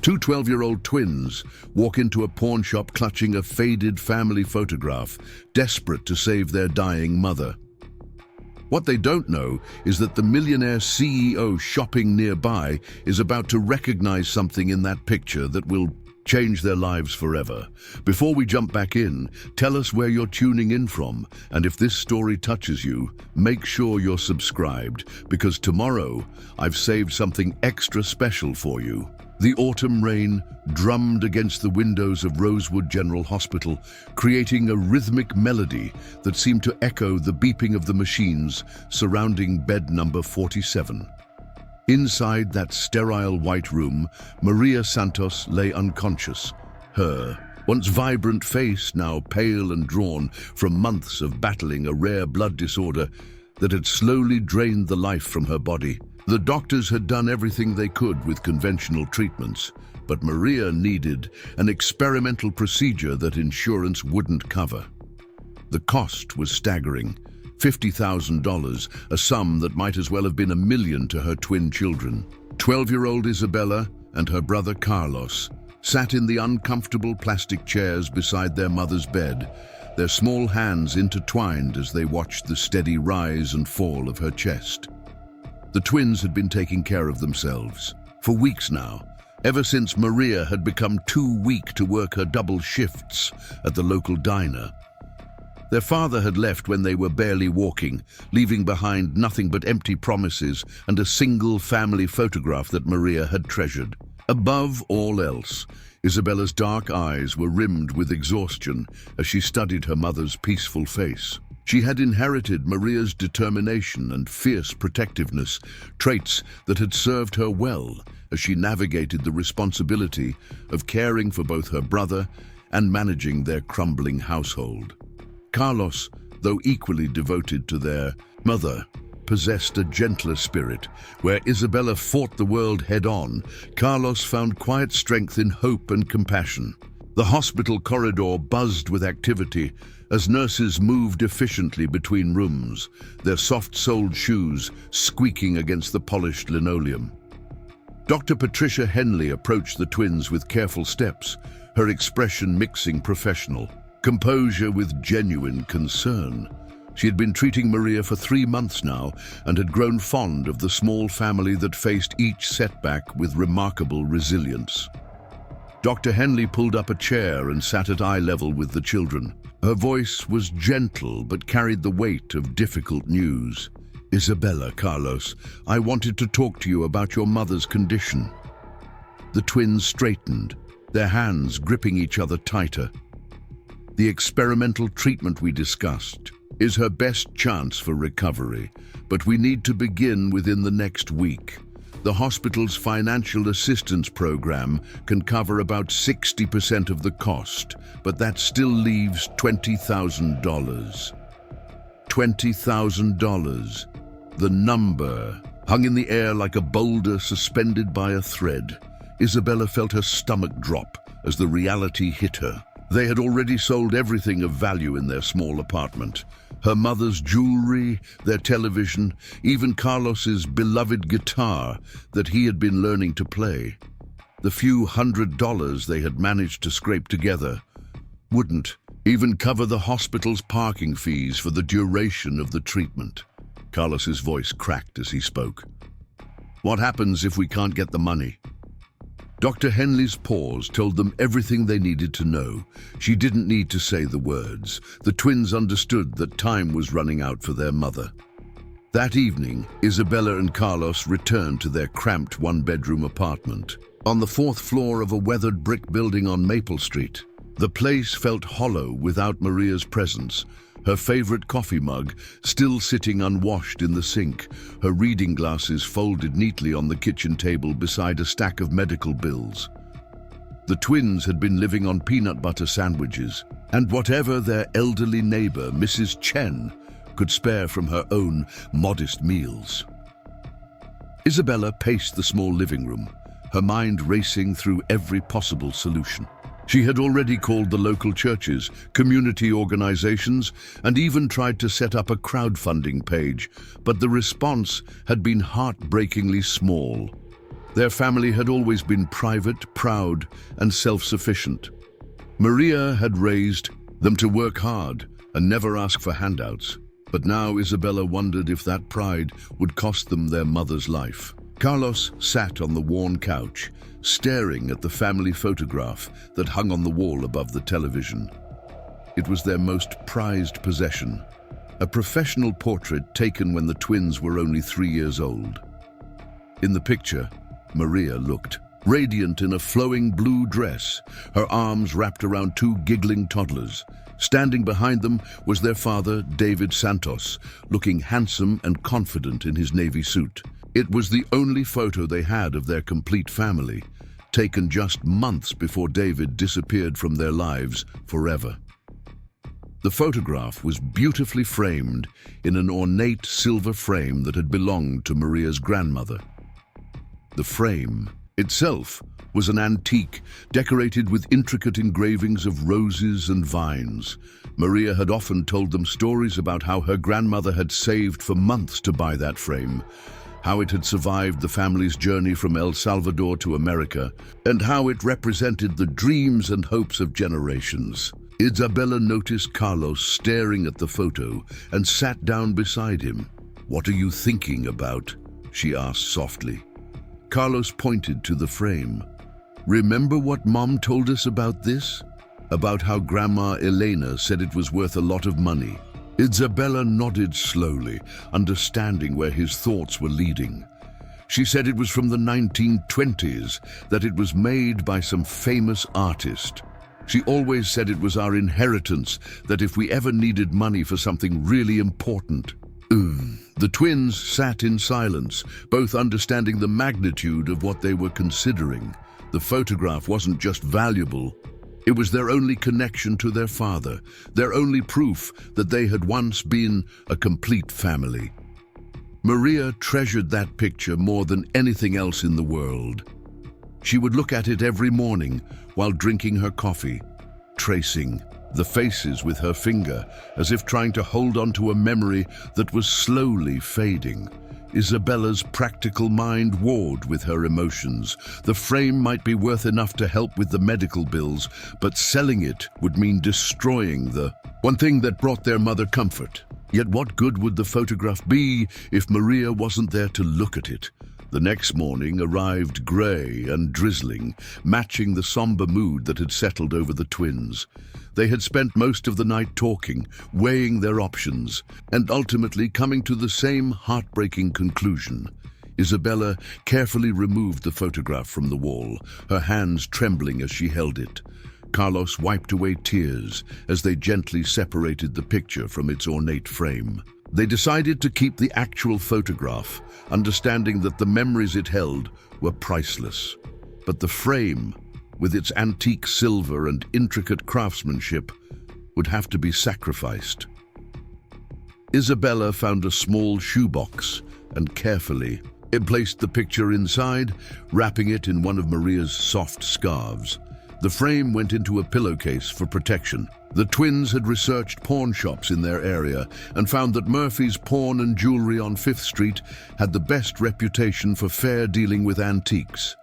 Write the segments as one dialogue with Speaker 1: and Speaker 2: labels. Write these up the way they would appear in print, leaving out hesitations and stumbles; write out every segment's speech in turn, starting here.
Speaker 1: Two 12-year-old twins walk into a pawn shop clutching a faded family photograph, desperate to save their dying mother. What they don't know is that the Millionaire CEO shopping nearby is about to recognize something in that picture that will change their lives forever. Before we jump back in, tell us where you're tuning in from, and if this story touches you, make sure you're subscribed, because tomorrow I've saved something extra special for you. The autumn rain drummed against the windows of Rosewood General Hospital, creating a rhythmic melody that seemed to echo the beeping of the machines surrounding bed number 47. Inside that sterile white room, Maria Santos lay unconscious, her once vibrant face now pale and drawn from months of battling a rare blood disorder that had slowly drained the life from her body. The doctors had done everything they could with conventional treatments, but Maria needed an experimental procedure that insurance wouldn't cover. The cost was staggering, $50,000, a sum that might as well have been $1 million to her twin children. 12-year-old Isabella and her brother Carlos sat in the uncomfortable plastic chairs beside their mother's bed, their small hands intertwined as they watched the steady rise and fall of her chest. The twins had been taking care of themselves for weeks now, ever since Maria had become too weak to work her double shifts at the local diner. Their father had left when they were barely walking, leaving behind nothing but empty promises and a single family photograph that Maria had treasured. Above all else, Isabella's dark eyes were rimmed with exhaustion as she studied her mother's peaceful face. She had inherited Maria's determination and fierce protectiveness, traits that had served her well as she navigated the responsibility of caring for both her brother and managing their crumbling household. Carlos, though equally devoted to their mother, possessed a gentler spirit. Where Isabella fought the world head-on, Carlos found quiet strength in hope and compassion. The hospital corridor buzzed with activity as nurses moved efficiently between rooms, their soft-soled shoes squeaking against the polished linoleum. Dr. Patricia Henley approached the twins with careful steps, her expression mixing professional composure with genuine concern. She had been treating Maria for 3 months now and had grown fond of the small family that faced each setback with remarkable resilience. Dr. Henley pulled up a chair and sat at eye level with the children. Her voice was gentle but carried the weight of difficult news. "Isabella, Carlos, I wanted to talk to you about your mother's condition." The twins straightened, their hands gripping each other tighter. "The experimental treatment we discussed is her best chance for recovery, but we need to begin within the next week. The hospital's financial assistance program can cover about 60% of the cost, but that still leaves $20,000. $20,000. The number hung in the air like a boulder suspended by a thread. Isabella felt her stomach drop as the reality hit her. They had already sold everything of value in their small apartment. Her mother's jewelry, their television, even Carlos's beloved guitar that he had been learning to play. The few $100s they had managed to scrape together wouldn't even cover the hospital's parking fees for the duration of the treatment. Carlos's voice cracked as he spoke. "What happens if we can't get the money?" Dr. Henley's pause told them everything they needed to know. She didn't need to say the words. The twins understood that time was running out for their mother. That evening, Isabella and Carlos returned to their cramped one-bedroom apartment on the 4th floor of a weathered brick building on Maple Street. The place felt hollow without Maria's presence, her favorite coffee mug still sitting unwashed in the sink, her reading glasses folded neatly on the kitchen table beside a stack of medical bills. The twins had been living on peanut butter sandwiches, and whatever their elderly neighbor, Mrs. Chen, could spare from her own modest meals. Isabella paced the small living room, her mind racing through every possible solution. She had already called the local churches, community organizations, and even tried to set up a crowdfunding page, but the response had been heartbreakingly small. Their family had always been private, proud, and self-sufficient. Maria had raised them to work hard and never ask for handouts. But now Isabella wondered if that pride would cost them their mother's life. Carlos sat on the worn couch, staring at the family photograph that hung on the wall above the television. It was their most prized possession, a professional portrait taken when the twins were only 3 years old. In the picture, Maria looked radiant in a flowing blue dress, her arms wrapped around 2 giggling toddlers. Standing behind them was their father, David Santos, looking handsome and confident in his navy suit. It was the only photo they had of their complete family, taken just months before David disappeared from their lives forever. The photograph was beautifully framed in an ornate silver frame that had belonged to Maria's grandmother. The frame itself was an antique, decorated with intricate engravings of roses and vines. Maria had often told them stories about how her grandmother had saved for months to buy that frame, how it had survived the family's journey from El Salvador to America, and how it represented the dreams and hopes of generations. Isabella noticed Carlos staring at the photo and sat down beside him. "What are you thinking about?" she asked softly. Carlos pointed to the frame. "Remember what Mom told us about this? About how Grandma Elena said it was worth a lot of money?" Isabella nodded slowly, understanding where his thoughts were leading. She said it was from the 1920s, that it was made by some famous artist. She always said it was our inheritance, that if we ever needed money for something really important. The twins sat in silence, both understanding the magnitude of what they were considering. The photograph wasn't just valuable, it was their only connection to their father, their only proof that they had once been a complete family. Maria treasured that picture more than anything else in the world. She would look at it every morning while drinking her coffee, tracing the faces with her finger, as if trying to hold on to a memory that was slowly fading. Isabella's practical mind warred with her emotions. The frame might be worth enough to help with the medical bills, but selling it would mean destroying the one thing that brought their mother comfort. Yet what good would the photograph be if Maria wasn't there to look at it? The next morning arrived grey and drizzling, matching the somber mood that had settled over the twins. They had spent most of the night talking, weighing their options, and ultimately coming to the same heartbreaking conclusion. Isabella carefully removed the photograph from the wall, her hands trembling as she held it. Carlos wiped away tears as they gently separated the picture from its ornate frame. They decided to keep the actual photograph, understanding that the memories it held were priceless. But the frame, with its antique silver and intricate craftsmanship, would have to be sacrificed. Isabella found a small shoebox and carefully placed the picture inside, wrapping it in one of Maria's soft scarves. The frame went into a pillowcase for protection. The twins had researched pawn shops in their area and found that Murphy's Pawn and Jewelry on 5th Street had the best reputation for fair dealing with antiques.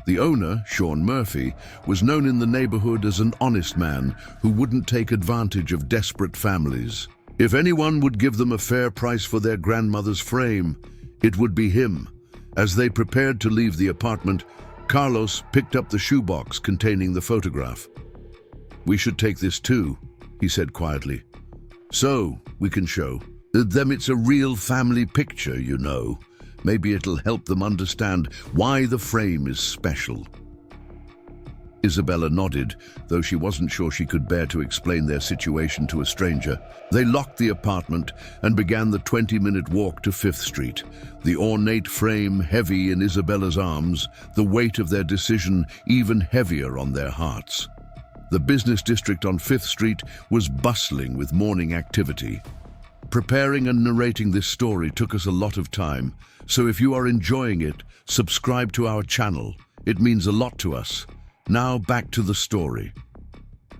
Speaker 1: The owner, Sean Murphy, was known in the neighborhood as an honest man who wouldn't take advantage of desperate families. If anyone would give them a fair price for their grandmother's frame, it would be him. As they prepared to leave the apartment, Carlos picked up the shoebox containing the photograph. "We should take this too," he said quietly. "So we can show them it's a real family picture, you know. Maybe it'll help them understand why the frame is special." Isabella nodded, though she wasn't sure she could bear to explain their situation to a stranger. They locked the apartment and began the 20-minute walk to 5th Street, the ornate frame heavy in Isabella's arms, the weight of their decision even heavier on their hearts. The business district on 5th Street was bustling with morning activity. Preparing and narrating this story took us a lot of time, so if you are enjoying it, subscribe to our channel. It means a lot to us. Now back to the story.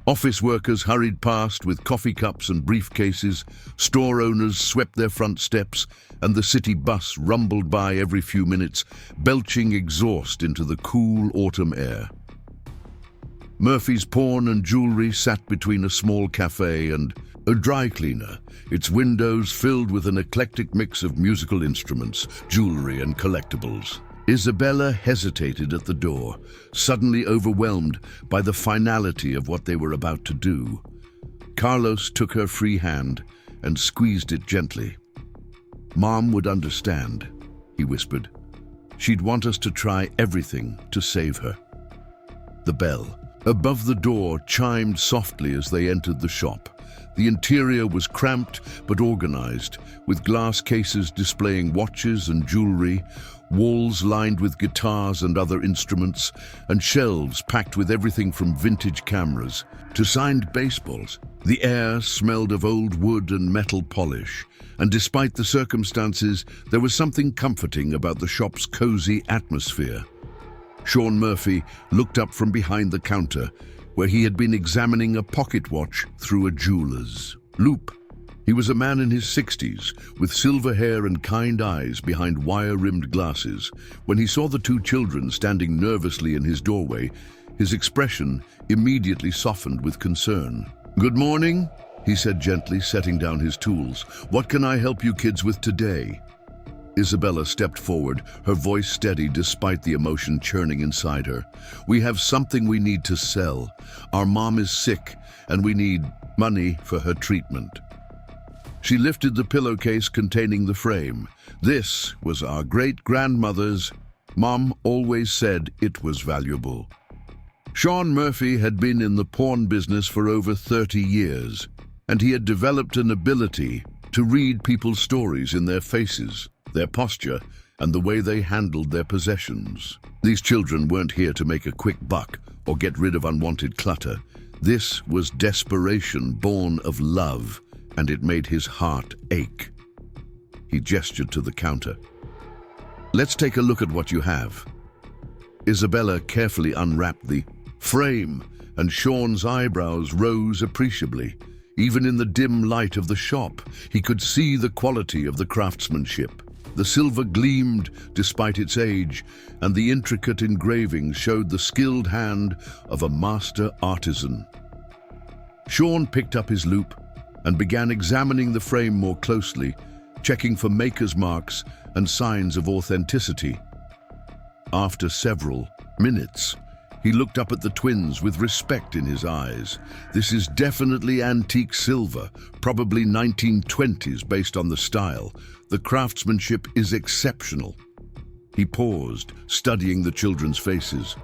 Speaker 1: Office workers hurried past with coffee cups and briefcases, store owners swept their front steps, and the city bus rumbled by every few minutes, belching exhaust into the cool autumn air. Murphy's pawn and jewelry sat between a small cafe and a dry cleaner, its windows filled with an eclectic mix of musical instruments, jewelry, and collectibles. Isabella hesitated at the door, suddenly overwhelmed by the finality of what they were about to do. Carlos took her free hand and squeezed it gently. "Mom would understand," he whispered. "She'd want us to try everything to save her." The bell above the door chimed softly as they entered the shop. The interior was cramped but organized, with glass cases displaying watches and jewelry, walls lined with guitars and other instruments, and shelves packed with everything from vintage cameras to signed baseballs. The air smelled of old wood and metal polish, and despite the circumstances, there was something comforting about the shop's cozy atmosphere. Sean Murphy looked up from behind the counter, where he had been examining a pocket watch through a jeweler's loupe. He was a man in his 60s, with silver hair and kind eyes behind wire-rimmed glasses. When he saw the two children standing nervously in his doorway, his expression immediately softened with concern. "Good morning," he said gently, setting down his tools. "What can I help you kids with today?" Isabella stepped forward, her voice steady despite the emotion churning inside her. "We have something we need to sell. Our mom is sick, and we need money for her treatment." She lifted the pillowcase containing the frame. "This was our great-grandmother's. Mom always said it was valuable." Sean Murphy had been in the pawn business for over 30 years, and he had developed an ability to read people's stories in their faces, their posture, and the way they handled their possessions. These children weren't here to make a quick buck or get rid of unwanted clutter. This was desperation born of love, and it made his heart ache. He gestured to the counter. "Let's take a look at what you have." Isabella carefully unwrapped the frame, and Sean's eyebrows rose appreciably. Even in the dim light of the shop, he could see the quality of the craftsmanship. The silver gleamed despite its age, and the intricate engravings showed the skilled hand of a master artisan. Sean picked up his loupe and began examining the frame more closely, checking for maker's marks and signs of authenticity. After several minutes, he looked up at the twins with respect in his eyes. "This is definitely antique silver, probably 1920s based on the style. The craftsmanship is exceptional." He paused, studying the children's faces.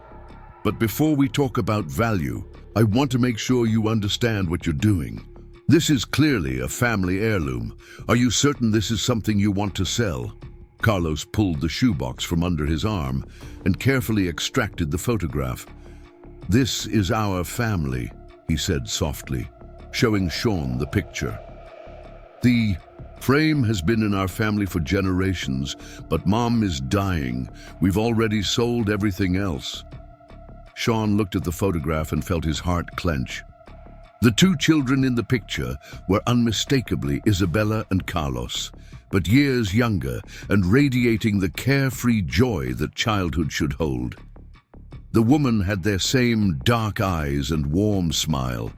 Speaker 1: "But before we talk about value, I want to make sure you understand what you're doing. This is clearly a family heirloom. Are you certain this is something you want to sell?" Carlos pulled the shoebox from under his arm and carefully extracted the photograph. "This is our family," he said softly, showing Sean the picture. "The frame has been in our family for generations, but Mom is dying. We've already sold everything else." Sean looked at the photograph and felt his heart clench. The two children in the picture were unmistakably Isabella and Carlos, but years younger and radiating the carefree joy that childhood should hold. The woman had their same dark eyes and warm smile,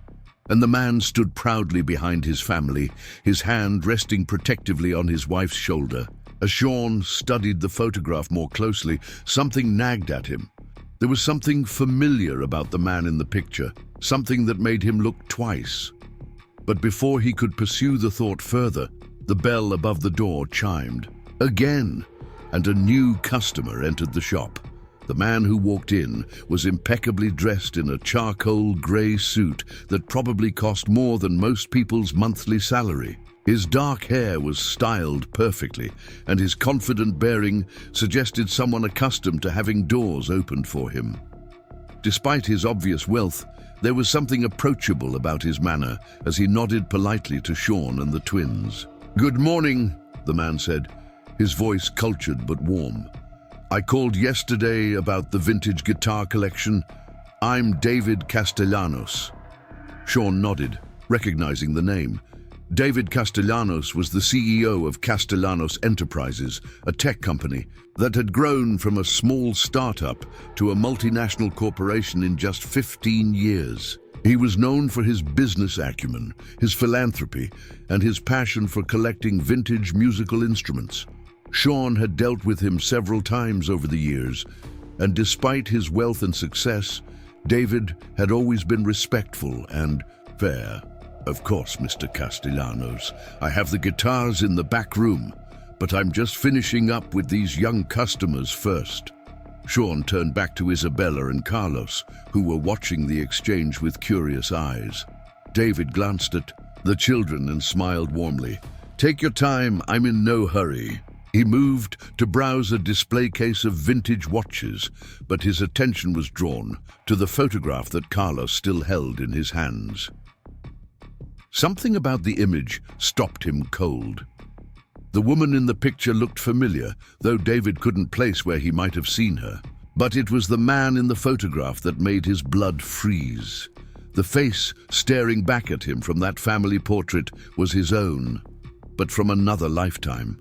Speaker 1: and the man stood proudly behind his family, his hand resting protectively on his wife's shoulder. As Sean studied the photograph more closely, something nagged at him. There was something familiar about the man in the picture, something that made him look twice. But before he could pursue the thought further, the bell above the door chimed. Again, and a new customer entered the shop. The man who walked in was impeccably dressed in a charcoal grey suit that probably cost more than most people's monthly salary. His dark hair was styled perfectly, and his confident bearing suggested someone accustomed to having doors opened for him. Despite his obvious wealth, there was something approachable about his manner as he nodded politely to Sean and the twins. "Good morning," the man said, his voice cultured but warm. "I called yesterday about the vintage guitar collection. I'm David Castellanos." Sean nodded, recognizing the name. David Castellanos was the CEO of Castellanos Enterprises, a tech company that had grown from a small startup to a multinational corporation in just 15 years. He was known for his business acumen, his philanthropy, and his passion for collecting vintage musical instruments. Sean had dealt with him several times over the years, and despite his wealth and success, David had always been respectful and fair. "Of course, Mr. Castellanos. I have the guitars in the back room, but I'm just finishing up with these young customers first." Sean turned back to Isabella and Carlos, who were watching the exchange with curious eyes. David glanced at the children and smiled warmly. "Take your time, I'm in no hurry." He moved to browse a display case of vintage watches, but his attention was drawn to the photograph that Carlos still held in his hands. Something about the image stopped him cold. The woman in the picture looked familiar, though David couldn't place where he might have seen her. But it was the man in the photograph that made his blood freeze. The face staring back at him from that family portrait was his own, but from another lifetime.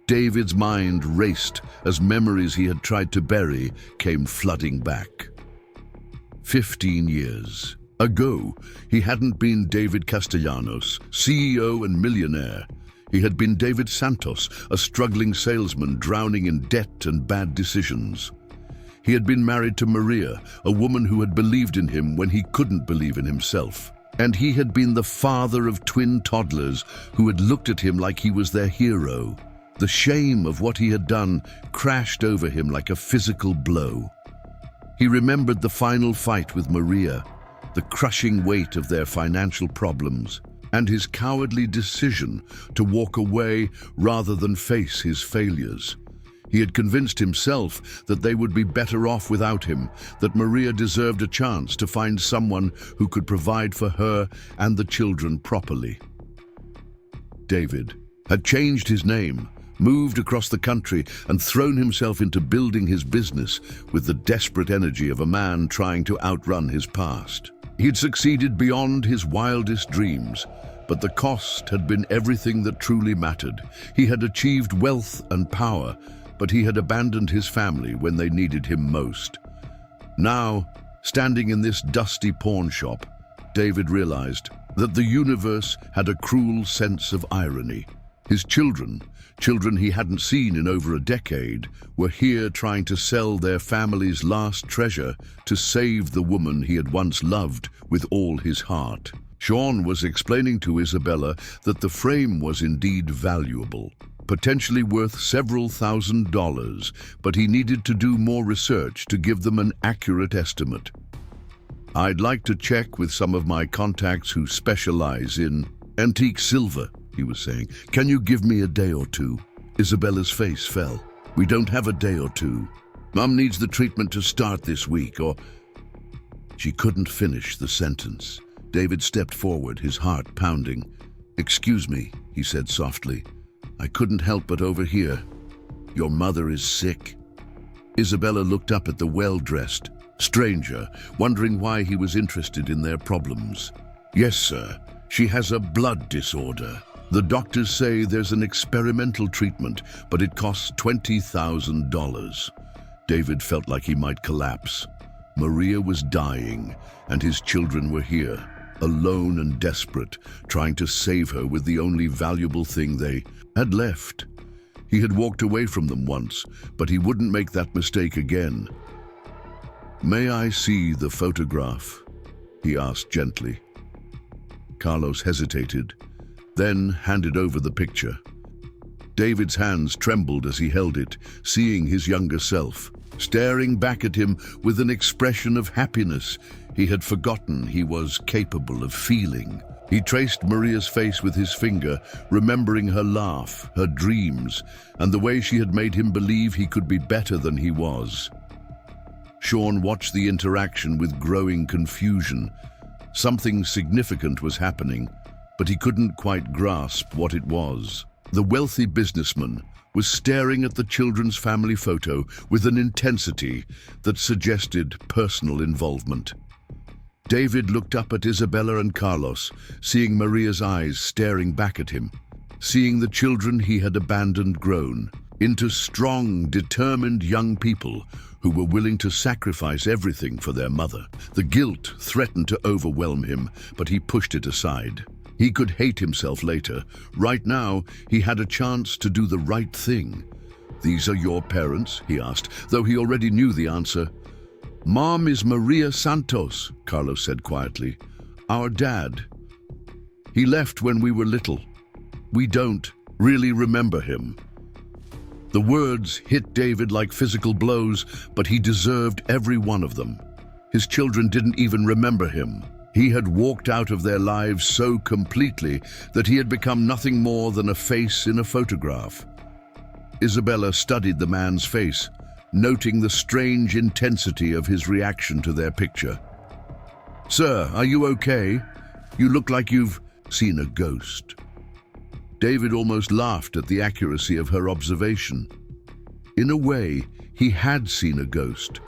Speaker 1: David's mind raced as memories he had tried to bury came flooding back. 15 years ago, he hadn't been David Castellanos, CEO and millionaire. He had been David Santos, a struggling salesman drowning in debt and bad decisions. He had been married to Maria, a woman who had believed in him when he couldn't believe in himself. And he had been the father of twin toddlers who had looked at him like he was their hero. The shame of what he had done crashed over him like a physical blow. He remembered the final fight with Maria, the crushing weight of their financial problems, and his cowardly decision to walk away rather than face his failures. He had convinced himself that they would be better off without him, that Maria deserved a chance to find someone who could provide for her and the children properly. David had changed his name, moved across the country, and thrown himself into building his business with the desperate energy of a man trying to outrun his past. He had succeeded beyond his wildest dreams, but the cost had been everything that truly mattered. He had achieved wealth and power, but he had abandoned his family when they needed him most. Now, standing in this dusty pawn shop, David realized that the universe had a cruel sense of irony. His children he hadn't seen in over a decade, were here trying to sell their family's last treasure to save the woman he had once loved with all his heart. Sean was explaining to Isabella that the frame was indeed valuable, potentially worth several $1,000s, but he needed to do more research to give them an accurate estimate. "I'd like to check with some of my contacts who specialize in antique silver," he was saying. "Can you give me a day or two?" Isabella's face fell. "We don't have a day or two. Mum needs the treatment to start this week, or..." She couldn't finish the sentence. David stepped forward, his heart pounding. "Excuse me," he said softly. "I couldn't help but overhear. Your mother is sick." Isabella looked up at the well-dressed stranger, wondering why he was interested in their problems. "Yes, sir. She has a blood disorder. The doctors say there's an experimental treatment, but it costs $20,000. David felt like he might collapse. Maria was dying, and his children were here, alone and desperate, trying to save her with the only valuable thing they had left. He had walked away from them once, but he wouldn't make that mistake again. "May I see the photograph?" he asked gently. Carlos hesitated, then handed over the picture. David's hands trembled as he held it, seeing his younger self, staring back at him with an expression of happiness he had forgotten he was capable of feeling. He traced Maria's face with his finger, remembering her laugh, her dreams, and the way she had made him believe he could be better than he was. Sean watched the interaction with growing confusion. Something significant was happening, but he couldn't quite grasp what it was. The wealthy businessman was staring at the children's family photo with an intensity that suggested personal involvement. David looked up at Isabella and Carlos, seeing Maria's eyes staring back at him, seeing the children he had abandoned grown into strong, determined young people who were willing to sacrifice everything for their mother. The guilt threatened to overwhelm him, but he pushed it aside. He could hate himself later. Right now, he had a chance to do the right thing. "These are your parents?" he asked, though he already knew the answer. "Mom is Maria Santos," Carlos said quietly. "Our dad. He left when we were little. We don't really remember him." The words hit David like physical blows, but he deserved every one of them. His children didn't even remember him. He had walked out of their lives so completely that he had become nothing more than a face in a photograph. Isabella studied the man's face, noting the strange intensity of his reaction to their picture. "Sir, are you okay? You look like you've seen a ghost." David almost laughed at the accuracy of her observation. In a way, he had seen a ghost.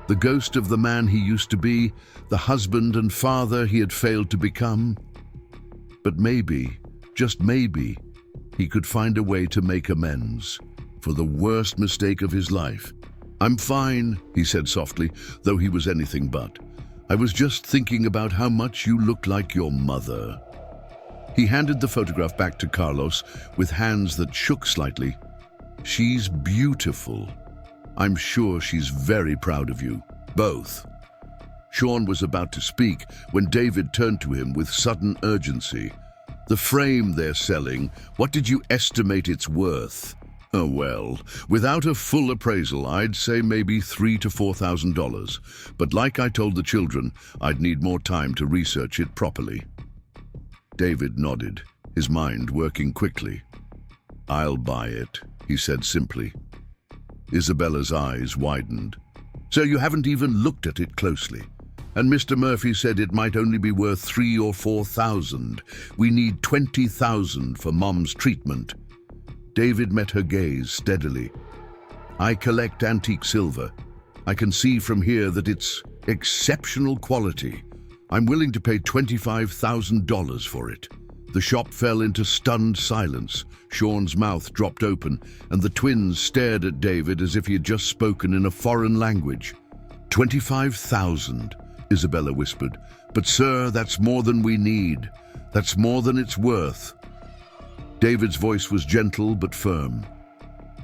Speaker 1: The ghost of the man he used to be, the husband and father he had failed to become. But maybe, just maybe, he could find a way to make amends for the worst mistake of his life. "I'm fine," he said softly, though he was anything but. "I was just thinking about how much you look like your mother." He handed the photograph back to Carlos with hands that shook slightly. "She's beautiful. I'm sure she's very proud of you, both." Sean was about to speak when David turned to him with sudden urgency. "The frame they're selling, what did you estimate it's worth?" "Oh, well, without a full appraisal, I'd say maybe $3,000 to $4,000. But like I told the children, I'd need more time to research it properly." David nodded, his mind working quickly. "I'll buy it," he said simply. Isabella's eyes widened. "So you haven't even looked at it closely? And Mr. Murphy said it might only be worth $3,000 or $4,000. We need $20,000 for Mom's treatment." David met her gaze steadily. "I collect antique silver. I can see from here that it's exceptional quality. I'm willing to pay $25,000 for it." The shop fell into stunned silence. Sean's mouth dropped open, and the twins stared at David as if he had just spoken in a foreign language. "25,000, Isabella whispered. "But sir, that's more than we need. That's more than it's worth." David's voice was gentle but firm.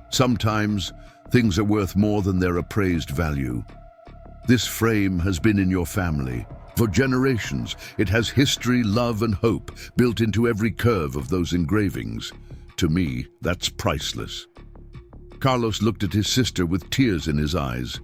Speaker 1: "Sometimes things are worth more than their appraised value. This frame has been in your family for generations. It has history, love, and hope built into every curve of those engravings. To me, that's priceless." Carlos looked at his sister with tears in his eyes.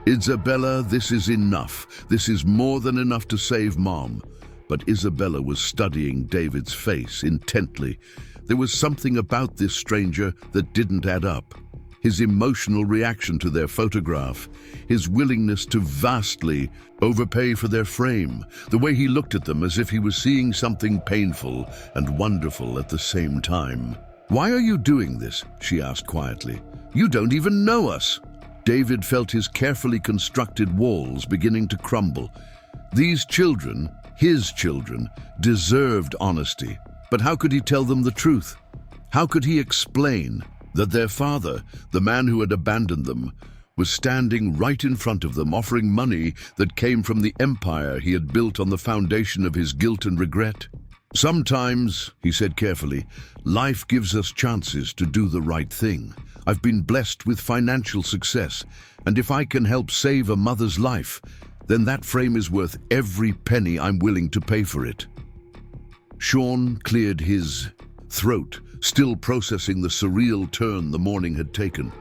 Speaker 1: "Isabella, this is enough. This is more than enough to save Mom." But Isabella was studying David's face intently. There was something about this stranger that didn't add up. His emotional reaction to their photograph, his willingness to vastly overpay for their frame, the way he looked at them as if he was seeing something painful and wonderful at the same time. "Why are you doing this?" she asked quietly. "You don't even know us." David felt his carefully constructed walls beginning to crumble. These children, his children, deserved honesty. But how could he tell them the truth? How could he explain that their father, the man who had abandoned them, was standing right in front of them, offering money that came from the empire he had built on the foundation of his guilt and regret? "Sometimes," he said carefully, "life gives us chances to do the right thing. I've been blessed with financial success, and if I can help save a mother's life, then that frame is worth every penny I'm willing to pay for it." Sean cleared his throat, still processing the surreal turn the morning had taken.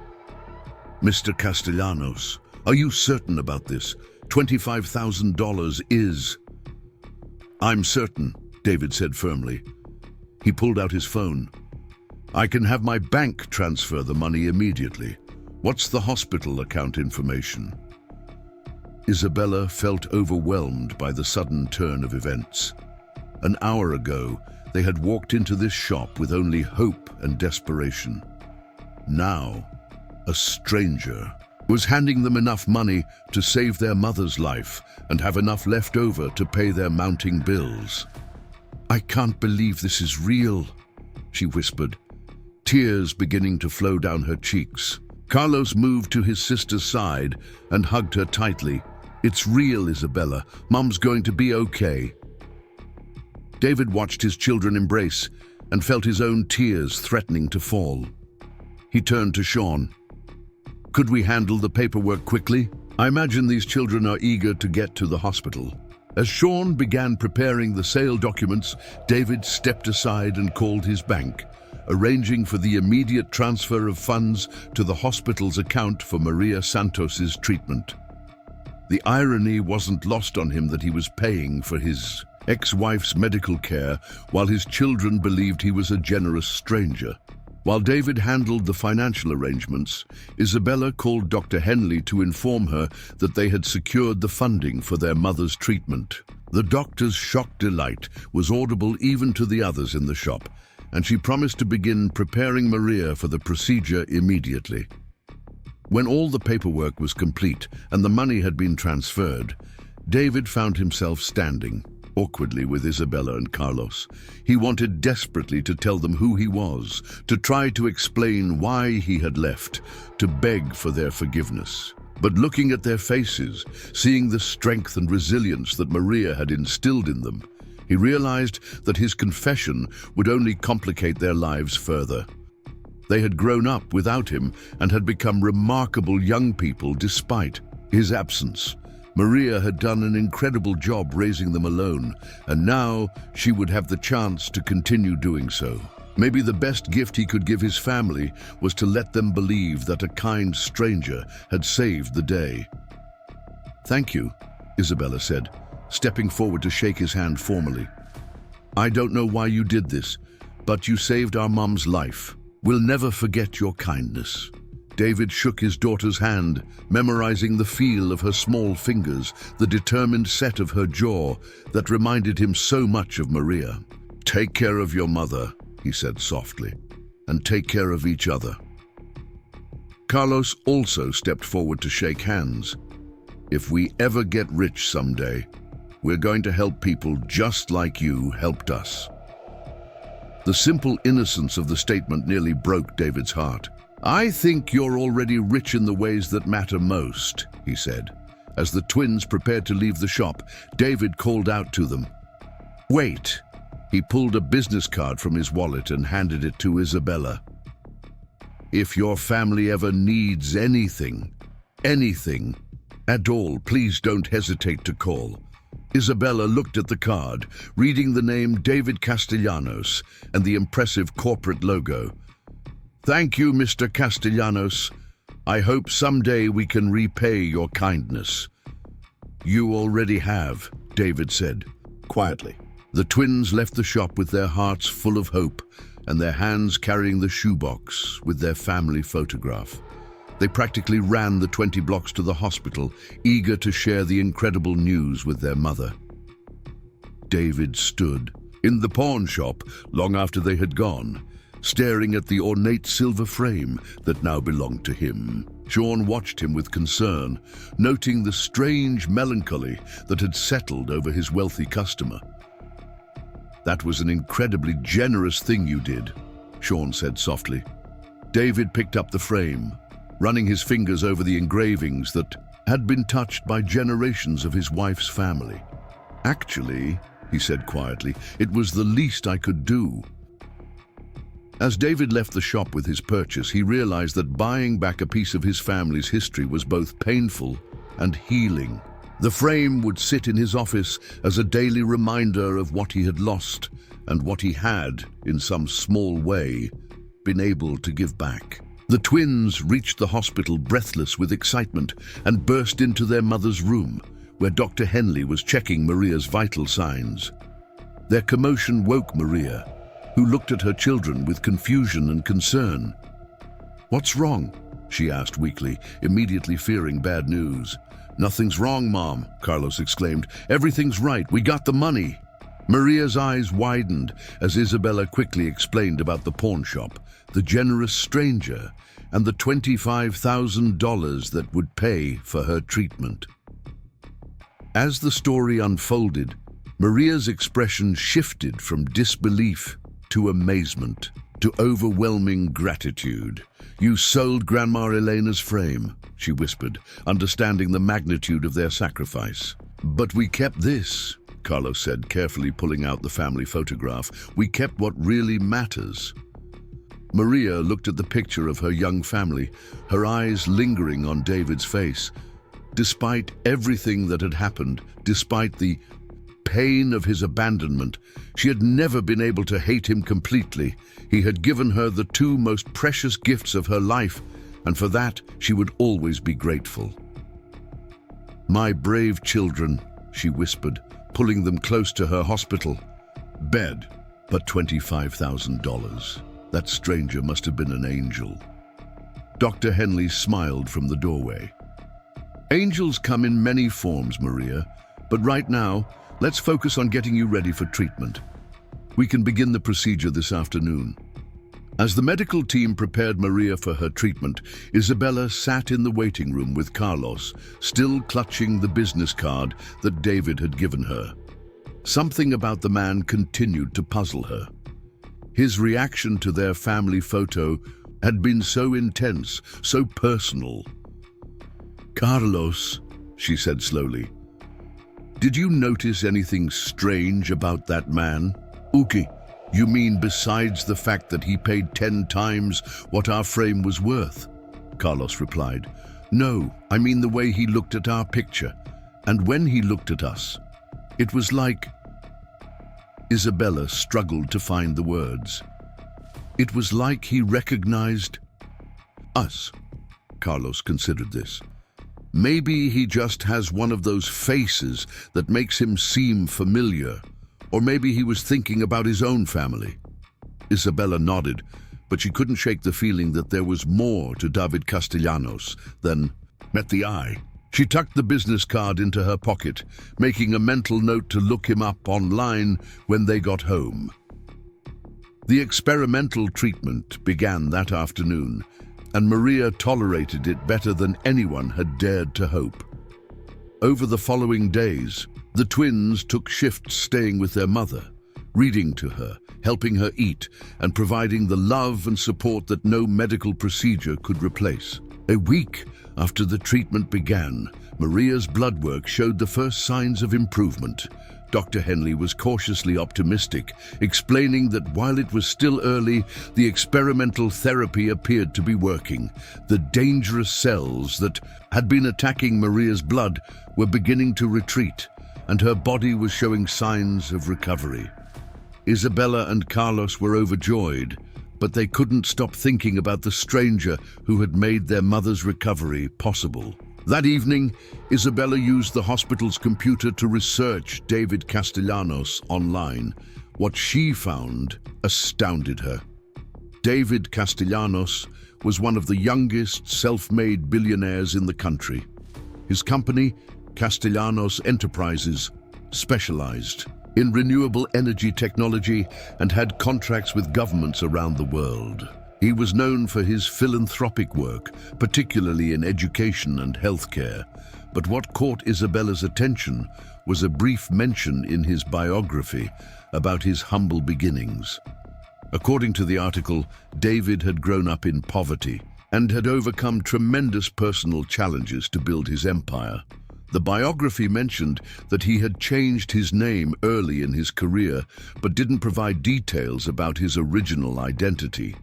Speaker 1: "Mr. Castellanos, are you certain about this? $25,000 is—" "I'm certain," David said firmly. He pulled out his phone. "I can have my bank transfer the money immediately. What's the hospital account information?" Isabella felt overwhelmed by the sudden turn of events. An hour ago, they had walked into this shop with only hope and desperation. Now, a stranger was handing them enough money to save their mother's life and have enough left over to pay their mounting bills. "I can't believe this is real," she whispered, tears beginning to flow down her cheeks. Carlos moved to his sister's side and hugged her tightly. "It's real, Isabella. Mom's going to be okay." David watched his children embrace and felt his own tears threatening to fall. He turned to Sean. "Could we handle the paperwork quickly? I imagine these children are eager to get to the hospital." As Sean began preparing the sale documents, David stepped aside and called his bank, arranging for the immediate transfer of funds to the hospital's account for Maria Santos's treatment. The irony wasn't lost on him that he was paying for his ex-wife's medical care while his children believed he was a generous stranger. While David handled the financial arrangements, Isabella called Dr. Henley to inform her that they had secured the funding for their mother's treatment. The doctor's shocked delight was audible even to the others in the shop, and she promised to begin preparing Maria for the procedure immediately. When all the paperwork was complete and the money had been transferred, David found himself standing awkwardly with Isabella and Carlos. He wanted desperately to tell them who he was, to try to explain why he had left, to beg for their forgiveness. But looking at their faces, seeing the strength and resilience that Maria had instilled in them, he realized that his confession would only complicate their lives further. They had grown up without him and had become remarkable young people despite his absence. Maria had done an incredible job raising them alone, and now she would have the chance to continue doing so. Maybe the best gift he could give his family was to let them believe that a kind stranger had saved the day. "Thank you," Isabella said, stepping forward to shake his hand formally. "I don't know why you did this, but you saved our mom's life. We'll never forget your kindness." David shook his daughter's hand, memorizing the feel of her small fingers, the determined set of her jaw that reminded him so much of Maria. "Take care of your mother," he said softly, "and take care of each other." Carlos also stepped forward to shake hands. "If we ever get rich someday, we're going to help people just like you helped us." The simple innocence of the statement nearly broke David's heart. "I think you're already rich in the ways that matter most," he said. As the twins prepared to leave the shop, David called out to them. "Wait." He pulled a business card from his wallet and handed it to Isabella. "If your family ever needs anything at all, please don't hesitate to call." Isabella looked at the card, reading the name David Castellanos and the impressive corporate logo. "Thank you, Mr. Castellanos. I hope someday we can repay your kindness." "You already have," David said, quietly. The twins left the shop with their hearts full of hope and their hands carrying the shoebox with their family photograph. They practically ran the 20 blocks to the hospital, eager to share the incredible news with their mother. David stood in the pawn shop long after they had gone, staring at the ornate silver frame that now belonged to him. Sean watched him with concern, noting the strange melancholy that had settled over his wealthy customer. "That was an incredibly generous thing you did," Sean said softly. David picked up the frame, running his fingers over the engravings that had been touched by generations of his wife's family. "Actually," he said quietly, "it was the least I could do." As David left the shop with his purchase, he realized that buying back a piece of his family's history was both painful and healing. The frame would sit in his office as a daily reminder of what he had lost and what he had, in some small way, been able to give back. The twins reached the hospital breathless with excitement and burst into their mother's room, where Dr. Henley was checking Maria's vital signs. Their commotion woke Maria, who looked at her children with confusion and concern. "What's wrong?" she asked weakly, immediately fearing bad news. "Nothing's wrong, Mom," Carlos exclaimed. "Everything's right. We got the money." Maria's eyes widened as Isabella quickly explained about the pawn shop, the generous stranger, and the $25,000 that would pay for her treatment. As the story unfolded, Maria's expression shifted from disbelief to amazement to overwhelming gratitude. "You sold Grandma Elena's frame," she whispered, understanding the magnitude of their sacrifice. "But we kept this," Carlos said, carefully pulling out the family photograph. "We kept what really matters." Maria looked at the picture of her young family, her eyes lingering on David's face. Despite everything that had happened, despite the pain of his abandonment, she had never been able to hate him completely. He had given her the two most precious gifts of her life, and for that she would always be grateful. "My brave children," she whispered, pulling them close to her hospital bed. "But $25,000. That stranger must have been an angel." Dr. Henley smiled from the doorway. "Angels come in many forms, Maria, but right now, let's focus on getting you ready for treatment. We can begin the procedure this afternoon." As the medical team prepared Maria for her treatment, Isabella sat in the waiting room with Carlos, still clutching the business card that David had given her. Something about the man continued to puzzle her. His reaction to their family photo had been so intense, so personal. "Carlos," she said slowly, "did you notice anything strange about that man?" "Uki, you mean besides the fact that he paid 10 times what our frame was worth?" Carlos replied. "No, I mean the way he looked at our picture. And when he looked at us, it was like..." Isabella struggled to find the words. "It was like he recognized us." Carlos considered this. "Maybe he just has one of those faces that makes him seem familiar. Or maybe he was thinking about his own family." Isabella nodded, but she couldn't shake the feeling that there was more to David Castellanos than met the eye. She tucked the business card into her pocket, making a mental note to look him up online when they got home. The experimental treatment began that afternoon, and Maria tolerated it better than anyone had dared to hope. Over the following days, the twins took shifts staying with their mother, reading to her, helping her eat, and providing the love and support that no medical procedure could replace. A week after the treatment began, Maria's blood work showed the first signs of improvement. Dr. Henley was cautiously optimistic, explaining that while it was still early, the experimental therapy appeared to be working. The dangerous cells that had been attacking Maria's blood were beginning to retreat, and her body was showing signs of recovery. Isabella and Carlos were overjoyed, but they couldn't stop thinking about the stranger who had made their mother's recovery possible. That evening, Isabella used the hospital's computer to research David Castellanos online. What she found astounded her. David Castellanos was one of the youngest self-made billionaires in the country. His company, Castellanos Enterprises, specialized in renewable energy technology and had contracts with governments around the world. He was known for his philanthropic work, particularly in education and healthcare. But what caught Isabella's attention was a brief mention in his biography about his humble beginnings. According to the article, David had grown up in poverty and had overcome tremendous personal challenges to build his empire. The biography mentioned that he had changed his name early in his career, but didn't provide details about his original identity.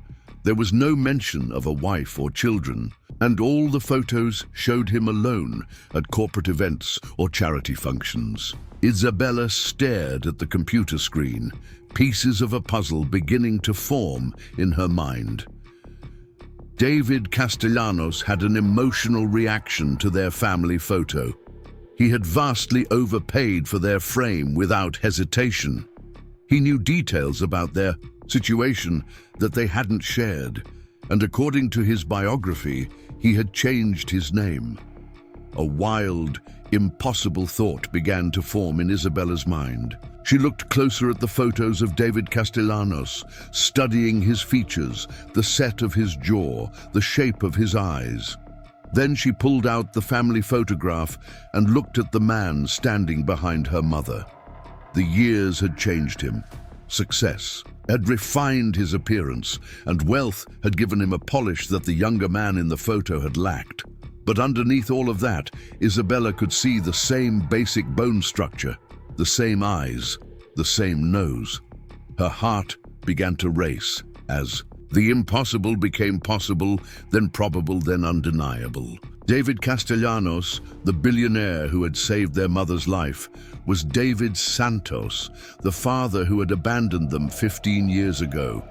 Speaker 1: There was no mention of a wife or children, and all the photos showed him alone at corporate events or charity functions. Isabella stared at the computer screen, pieces of a puzzle beginning to form in her mind. David Castellanos had an emotional reaction to their family photo. He had vastly overpaid for their frame without hesitation. He knew details about their situation that they hadn't shared, and according to his biography, he had changed his name. A wild, impossible thought began to form in Isabella's mind. She looked closer at the photos of David Castellanos, studying his features, the set of his jaw, the shape of his eyes. Then she pulled out the family photograph and looked at the man standing behind her mother. The years had changed him. Success had refined his appearance, and wealth had given him a polish that the younger man in the photo had lacked. But underneath all of that, Isabella could see the same basic bone structure, the same eyes, the same nose. Her heart began to race as the impossible became possible, then probable, then undeniable. David Castellanos, the billionaire who had saved their mother's life, was David Santos, the father who had abandoned them 15 years ago.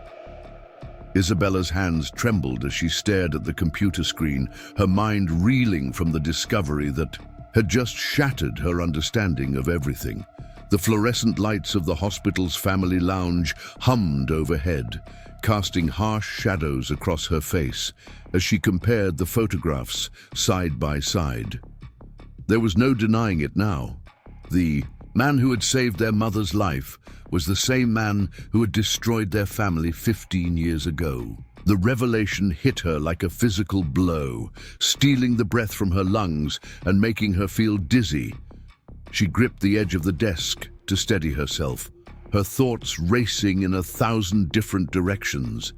Speaker 1: Isabella's hands trembled as she stared at the computer screen, her mind reeling from the discovery that had just shattered her understanding of everything. The fluorescent lights of the hospital's family lounge hummed overhead, casting harsh shadows across her face as she compared the photographs side by side. There was no denying it now. The man who had saved their mother's life was the same man who had destroyed their family 15 years ago. The revelation hit her like a physical blow, stealing the breath from her lungs and making her feel dizzy. She gripped the edge of the desk to steady herself, her thoughts racing in 1,000 different directions.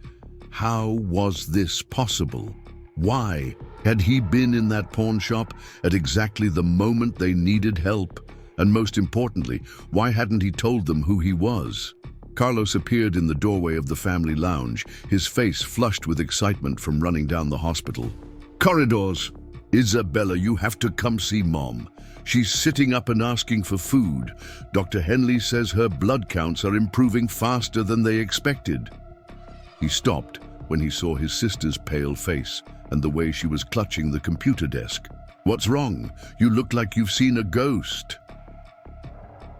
Speaker 1: How was this possible? Why had he been in that pawn shop at exactly the moment they needed help? And most importantly, why hadn't he told them who he was? Carlos appeared in the doorway of the family lounge, his face flushed with excitement from running down the hospital. Corridors! Isabella, you have to come see Mom. She's sitting up and asking for food. Dr. Henley says her blood counts are improving faster than they expected. He stopped when he saw his sister's pale face and the way she was clutching the computer desk. What's wrong? You look like you've seen a ghost.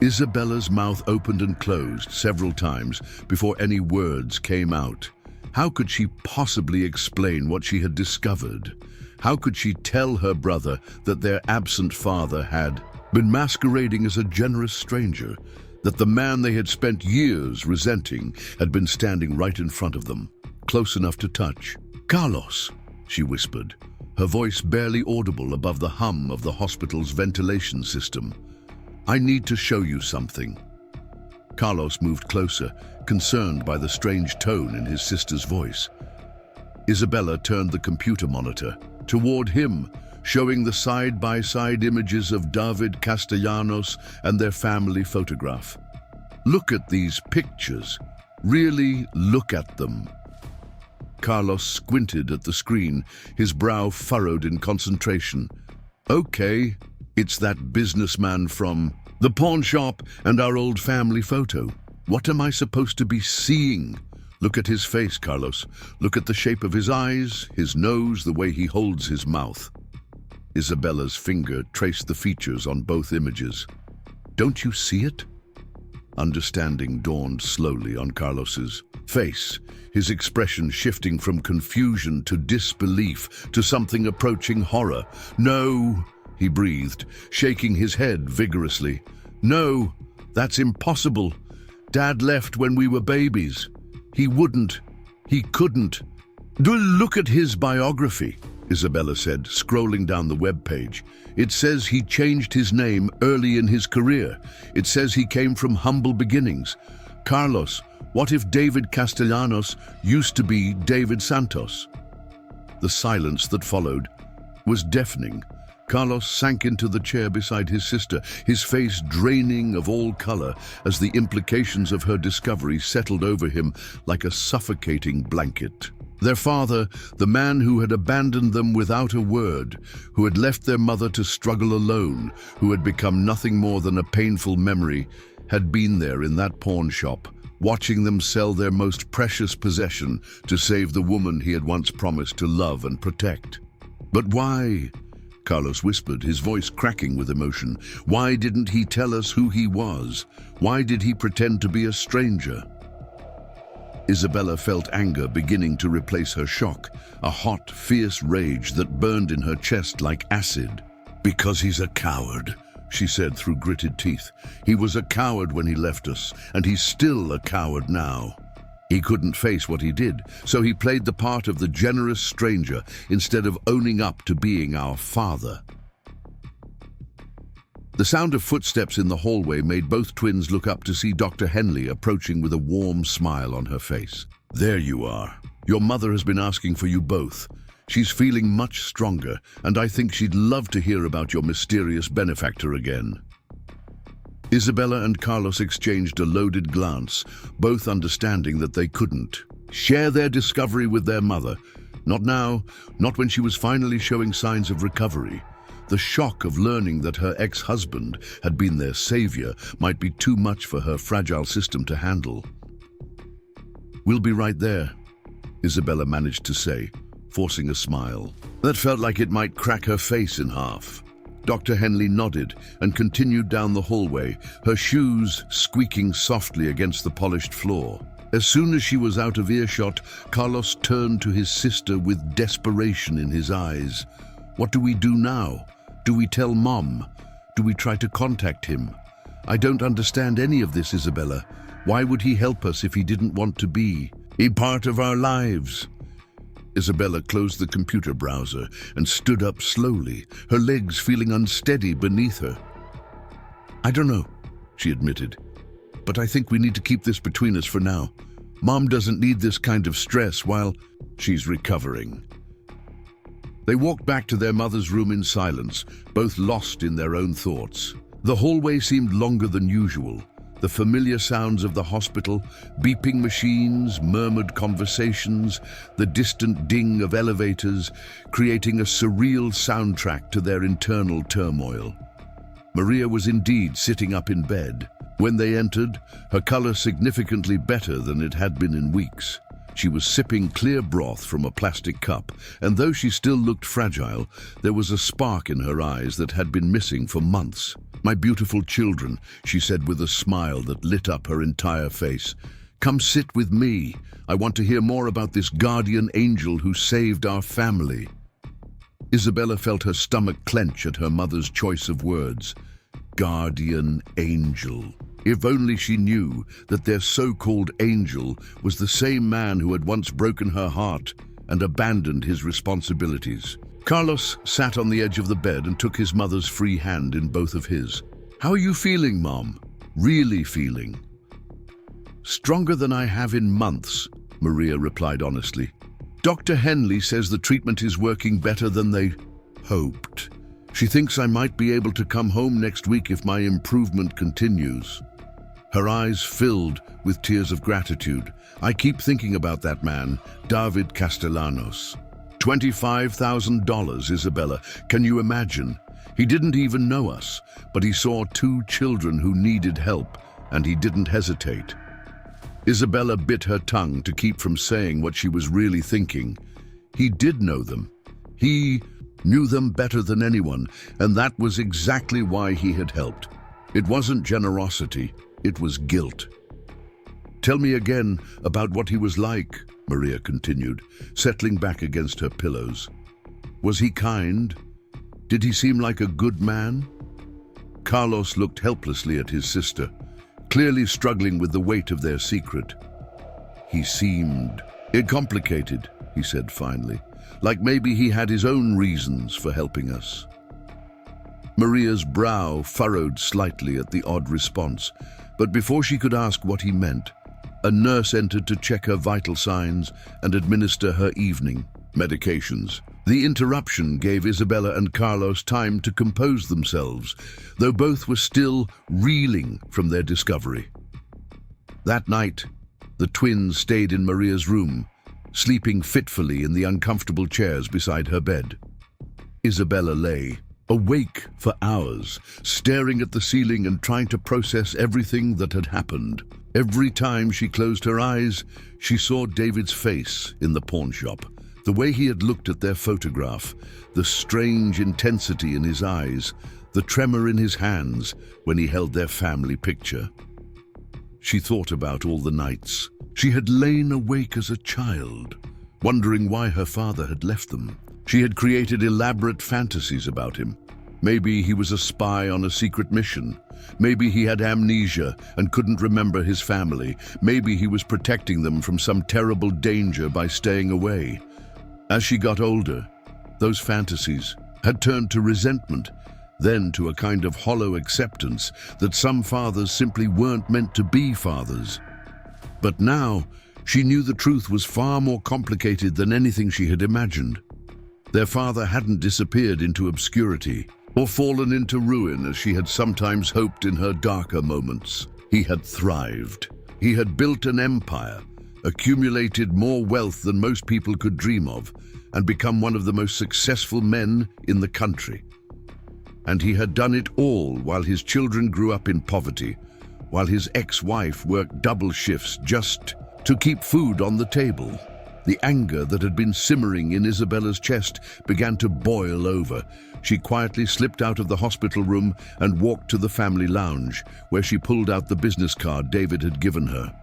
Speaker 1: Isabella's mouth opened and closed several times before any words came out. How could she possibly explain what she had discovered? How could she tell her brother that their absent father had been masquerading as a generous stranger, that the man they had spent years resenting had been standing right in front of them, close enough to touch? Carlos, she whispered, her voice barely audible above the hum of the hospital's ventilation system. I need to show you something. Carlos moved closer, concerned by the strange tone in his sister's voice. Isabella turned the computer monitor toward him, showing the side-by-side images of David Castellanos and their family photograph. Look at these pictures. Really look at them. Carlos squinted at the screen, his brow furrowed in concentration. Okay, it's that businessman from the pawn shop and our old family photo. What am I supposed to be seeing? Look at his face, Carlos. Look at the shape of his eyes, his nose, the way he holds his mouth. Isabella's finger traced the features on both images. Don't you see it? Understanding dawned slowly on Carlos's face, his expression shifting from confusion to disbelief to something approaching horror. No, he breathed, shaking his head vigorously. No, that's impossible. Dad left when we were babies. He wouldn't. He couldn't. Look at his biography, Isabella said, scrolling down the web page. It says he changed his name early in his career. It says he came from humble beginnings. Carlos, what if David Castellanos used to be David Santos? The silence that followed was deafening. Carlos sank into the chair beside his sister, his face draining of all color as the implications of her discovery settled over him like a suffocating blanket. Their father, the man who had abandoned them without a word, who had left their mother to struggle alone, who had become nothing more than a painful memory, had been there in that pawn shop, watching them sell their most precious possession to save the woman he had once promised to love and protect. But why? Carlos whispered, his voice cracking with emotion. Why didn't he tell us who he was? Why did he pretend to be a stranger? Isabella felt anger beginning to replace her shock, a hot, fierce rage that burned in her chest like acid. Because he's a coward, she said through gritted teeth. He was a coward when he left us, and he's still a coward now. He couldn't face what he did, so he played the part of the generous stranger instead of owning up to being our father. The sound of footsteps in the hallway made both twins look up to see Dr. Henley approaching with a warm smile on her face. There you are. Your mother has been asking for you both. She's feeling much stronger, and I think she'd love to hear about your mysterious benefactor again. Isabella and Carlos exchanged a loaded glance, both understanding that they couldn't share their discovery with their mother. Not now, not when she was finally showing signs of recovery. The shock of learning that her ex-husband had been their savior might be too much for her fragile system to handle. "We'll be right there," Isabella managed to say, forcing a smile. That felt like it might crack her face in half. Dr. Henley nodded and continued down the hallway, her shoes squeaking softly against the polished floor. As soon as she was out of earshot, Carlos turned to his sister with desperation in his eyes. "What do we do now? Do we tell Mom? Do we try to contact him? I don't understand any of this, Isabella. Why would he help us if he didn't want to be a part of our lives?" Isabella closed the computer browser and stood up slowly, her legs feeling unsteady beneath her. "I don't know," she admitted, "but I think we need to keep this between us for now. Mom doesn't need this kind of stress while she's recovering." They walked back to their mother's room in silence, both lost in their own thoughts. The hallway seemed longer than usual. The familiar sounds of the hospital, beeping machines, murmured conversations, the distant ding of elevators, creating a surreal soundtrack to their internal turmoil. Maria was indeed sitting up in bed. When they entered, her color significantly better than it had been in weeks. She was sipping clear broth from a plastic cup, and though she still looked fragile, there was a spark in her eyes that had been missing for months. "My beautiful children," she said with a smile that lit up her entire face. "Come sit with me. I want to hear more about this guardian angel who saved our family." Isabella felt her stomach clench at her mother's choice of words. Guardian angel. If only she knew that their so-called angel was the same man who had once broken her heart and abandoned his responsibilities. Carlos sat on the edge of the bed and took his mother's free hand in both of his. "How are you feeling, Mom? Really feeling?" "Stronger than I have in months," Maria replied honestly. "Dr. Henley says the treatment is working better than they hoped. She thinks I might be able to come home next week if my improvement continues." Her eyes filled with tears of gratitude. "I keep thinking about that man, David Castellanos. $25,000, Isabella. Can you imagine? He didn't even know us, but he saw 2 children who needed help, and he didn't hesitate." Isabella bit her tongue to keep from saying what she was really thinking. He did know them. He knew them better than anyone, and that was exactly why he had helped. It wasn't generosity, it was guilt. "Tell me again about what he was like," Maria continued, settling back against her pillows. "Was he kind? Did he seem like a good man?" Carlos looked helplessly at his sister, clearly struggling with the weight of their secret. "He seemed complicated," he said finally, "like maybe he had his own reasons for helping us." Maria's brow furrowed slightly at the odd response, but before she could ask what he meant, a nurse entered to check her vital signs and administer her evening medications. The interruption gave Isabella and Carlos time to compose themselves, though both were still reeling from their discovery. That night, the twins stayed in Maria's room, sleeping fitfully in the uncomfortable chairs beside her bed. Isabella lay, awake for hours, staring at the ceiling and trying to process everything that had happened. Every time she closed her eyes, she saw David's face in the pawn shop. The way he had looked at their photograph, the strange intensity in his eyes, the tremor in his hands when he held their family picture. She thought about all the nights she had lain awake as a child, wondering why her father had left them. She had created elaborate fantasies about him, Maybe he was a spy on a secret mission. Maybe he had amnesia and couldn't remember his family. Maybe he was protecting them from some terrible danger by staying away. As she got older, those fantasies had turned to resentment, then to a kind of hollow acceptance that some fathers simply weren't meant to be fathers. But now, she knew the truth was far more complicated than anything she had imagined. Their father hadn't disappeared into obscurity or fallen into ruin as she had sometimes hoped in her darker moments. He had thrived. He had built an empire, accumulated more wealth than most people could dream of, and become one of the most successful men in the country. And he had done it all while his children grew up in poverty, while his ex-wife worked double shifts just to keep food on the table. The anger that had been simmering in Isabella's chest began to boil over. She quietly slipped out of the hospital room and walked to the family lounge, where she pulled out the business card David had given her.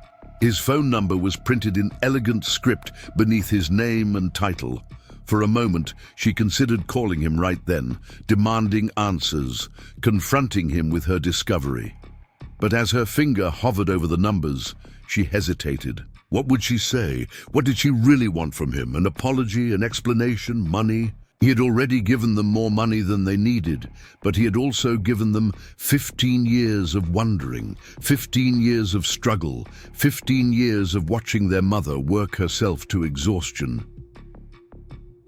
Speaker 1: His phone number was printed in elegant script beneath his name and title. For a moment, she considered calling him right then, demanding answers, confronting him with her discovery. But as her finger hovered over the numbers, she hesitated. What would she say? What did she really want from him? An apology, an explanation, money? He had already given them more money than they needed, but he had also given them 15 years of wondering, 15 years of struggle, 15 years of watching their mother work herself to exhaustion.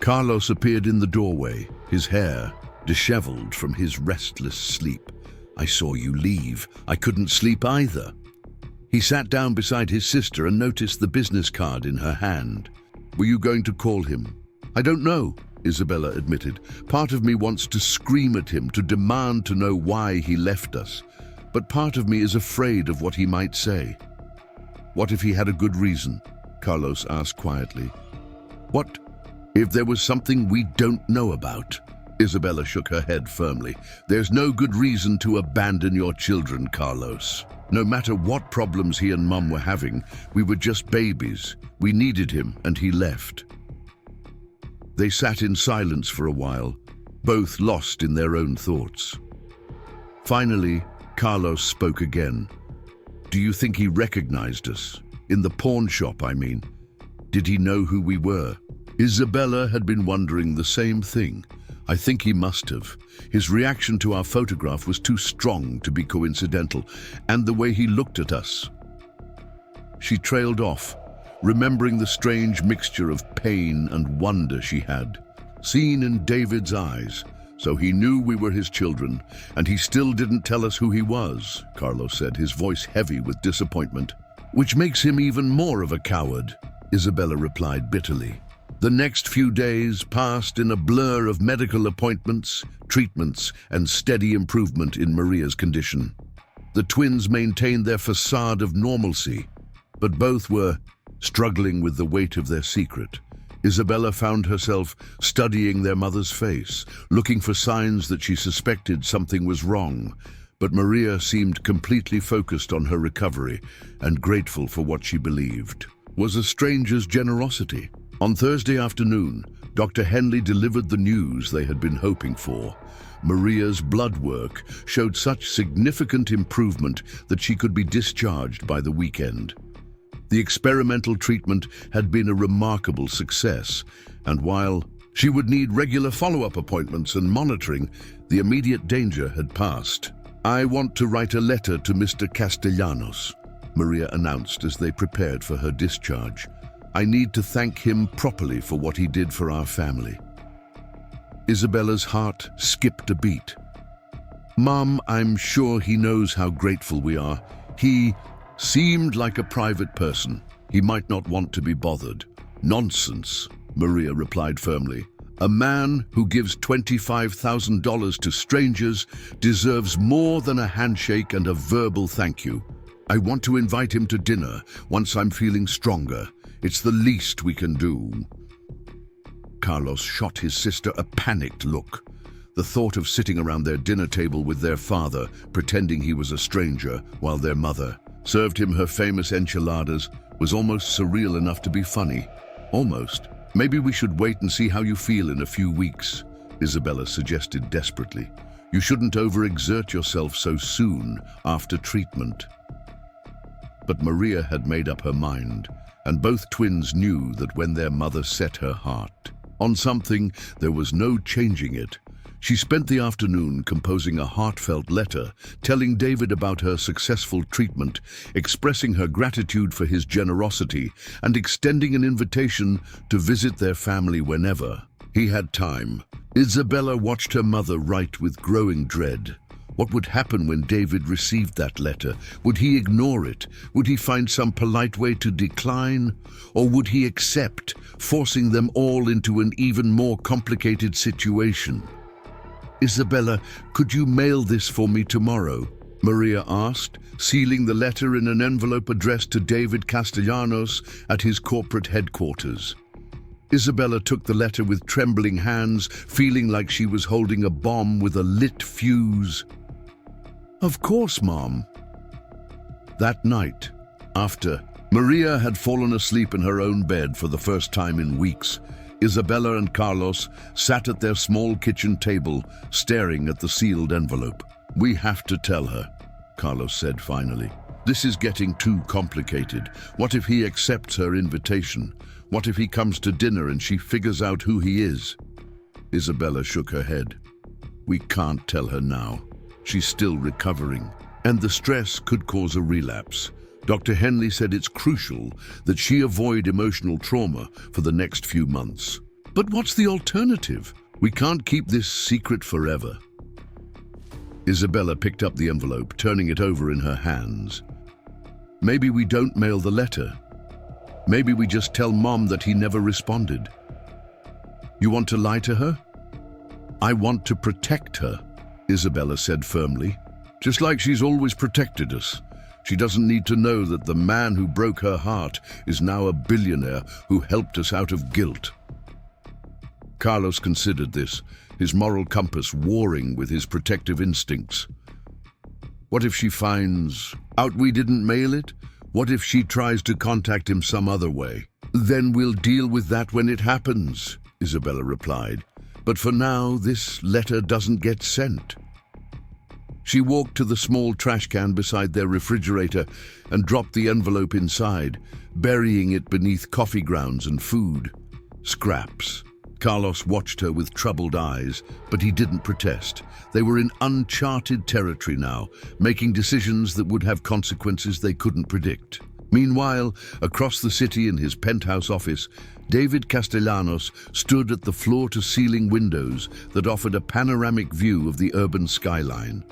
Speaker 1: Carlos appeared in the doorway, his hair disheveled from his restless sleep. "I saw you leave. I couldn't sleep either." He sat down beside his sister and noticed the business card in her hand. "Were you going to call him?" "I don't know," Isabella admitted. "Part of me wants to scream at him, to demand to know why he left us. But part of me is afraid of what he might say." "What if he had a good reason?" Carlos asked quietly. "What if there was something we don't know about?" Isabella shook her head firmly. "There's no good reason to abandon your children, Carlos. No matter what problems he and Mum were having, we were just babies. We needed him, and he left." They sat in silence for a while, both lost in their own thoughts. Finally, Carlos spoke again. "Do you think he recognized us? In the pawn shop, I mean. Did he know who we were?" Isabella had been wondering the same thing. "I think he must have. His reaction to our photograph was too strong to be coincidental, and the way he looked at us." She trailed off, remembering the strange mixture of pain and wonder she had seen in David's eyes. "So he knew we were his children, and he still didn't tell us who he was," Carlos said, his voice heavy with disappointment. "Which makes him even more of a coward," Isabella replied bitterly. The next few days passed in a blur of medical appointments, treatments, and steady improvement in Maria's condition. The twins maintained their facade of normalcy, but both were struggling with the weight of their secret. Isabella found herself studying their mother's face, looking for signs that she suspected something was wrong, but Maria seemed completely focused on her recovery and grateful for what she believed was a stranger's generosity. On Thursday afternoon, Dr. Henley delivered the news they had been hoping for. Maria's blood work showed such significant improvement that she could be discharged by the weekend. The experimental treatment had been a remarkable success, and while she would need regular follow-up appointments and monitoring, the immediate danger had passed. "I want to write a letter to Mr. Castellanos," Maria announced as they prepared for her discharge. "I need to thank him properly for what he did for our family." Isabella's heart skipped a beat. "Mom, I'm sure he knows how grateful we are. He seemed like a private person. He might not want to be bothered." "Nonsense," Maria replied firmly. "A man who gives $25,000 to strangers deserves more than a handshake and a verbal thank you. I want to invite him to dinner once I'm feeling stronger. It's the least we can do." Carlos shot his sister a panicked look. The thought of sitting around their dinner table with their father, pretending he was a stranger, while their mother served him her famous enchiladas, was almost surreal enough to be funny. Almost. "Maybe we should wait and see how you feel in a few weeks," Isabella suggested desperately. You shouldn't overexert yourself so soon after treatment. But Maria had made up her mind, and both twins knew that when their mother set her heart on something, there was no changing it. She spent the afternoon composing a heartfelt letter, telling David about her successful treatment, expressing her gratitude for his generosity, and extending an invitation to visit their family whenever he had time. Isabella watched her mother write with growing dread. What would happen when David received that letter? Would he ignore it? Would he find some polite way to decline? Or would he accept, forcing them all into an even more complicated situation? "Isabella, could you mail this for me tomorrow?" Maria asked, sealing the letter in an envelope addressed to David Castellanos at his corporate headquarters. Isabella took the letter with trembling hands, feeling like she was holding a bomb with a lit fuse. "Of course, Mom." That night, after Maria had fallen asleep in her own bed for the first time in weeks, Isabella and Carlos sat at their small kitchen table, staring at the sealed envelope. "We have to tell her," Carlos said finally. "This is getting too complicated. What if he accepts her invitation? What if he comes to dinner and she figures out who he is?" Isabella shook her head. "We can't tell her now. She's still recovering, and the stress could cause a relapse. Dr. Henley said it's crucial that she avoid emotional trauma for the next few months." "But what's the alternative? We can't keep this secret forever." Isabella picked up the envelope, turning it over in her hands. "Maybe we don't mail the letter. Maybe we just tell Mom that he never responded." "You want to lie to her?" "I want to protect her," Isabella said firmly. "Just like she's always protected us. She doesn't need to know that the man who broke her heart is now a billionaire who helped us out of guilt." Carlos considered this, his moral compass warring with his protective instincts. What if she finds out we didn't mail it? What if she tries to contact him some other way? "Then we'll deal with that when it happens," Isabella replied. "But for now, this letter doesn't get sent." She walked to the small trash can beside their refrigerator and dropped the envelope inside, burying it beneath coffee grounds and food. Scraps. Carlos watched her with troubled eyes, but he didn't protest. They were in uncharted territory now, making decisions that would have consequences they couldn't predict. Meanwhile, across the city in his penthouse office, David Castellanos stood at the floor-to-ceiling windows that offered a panoramic view of the urban skyline.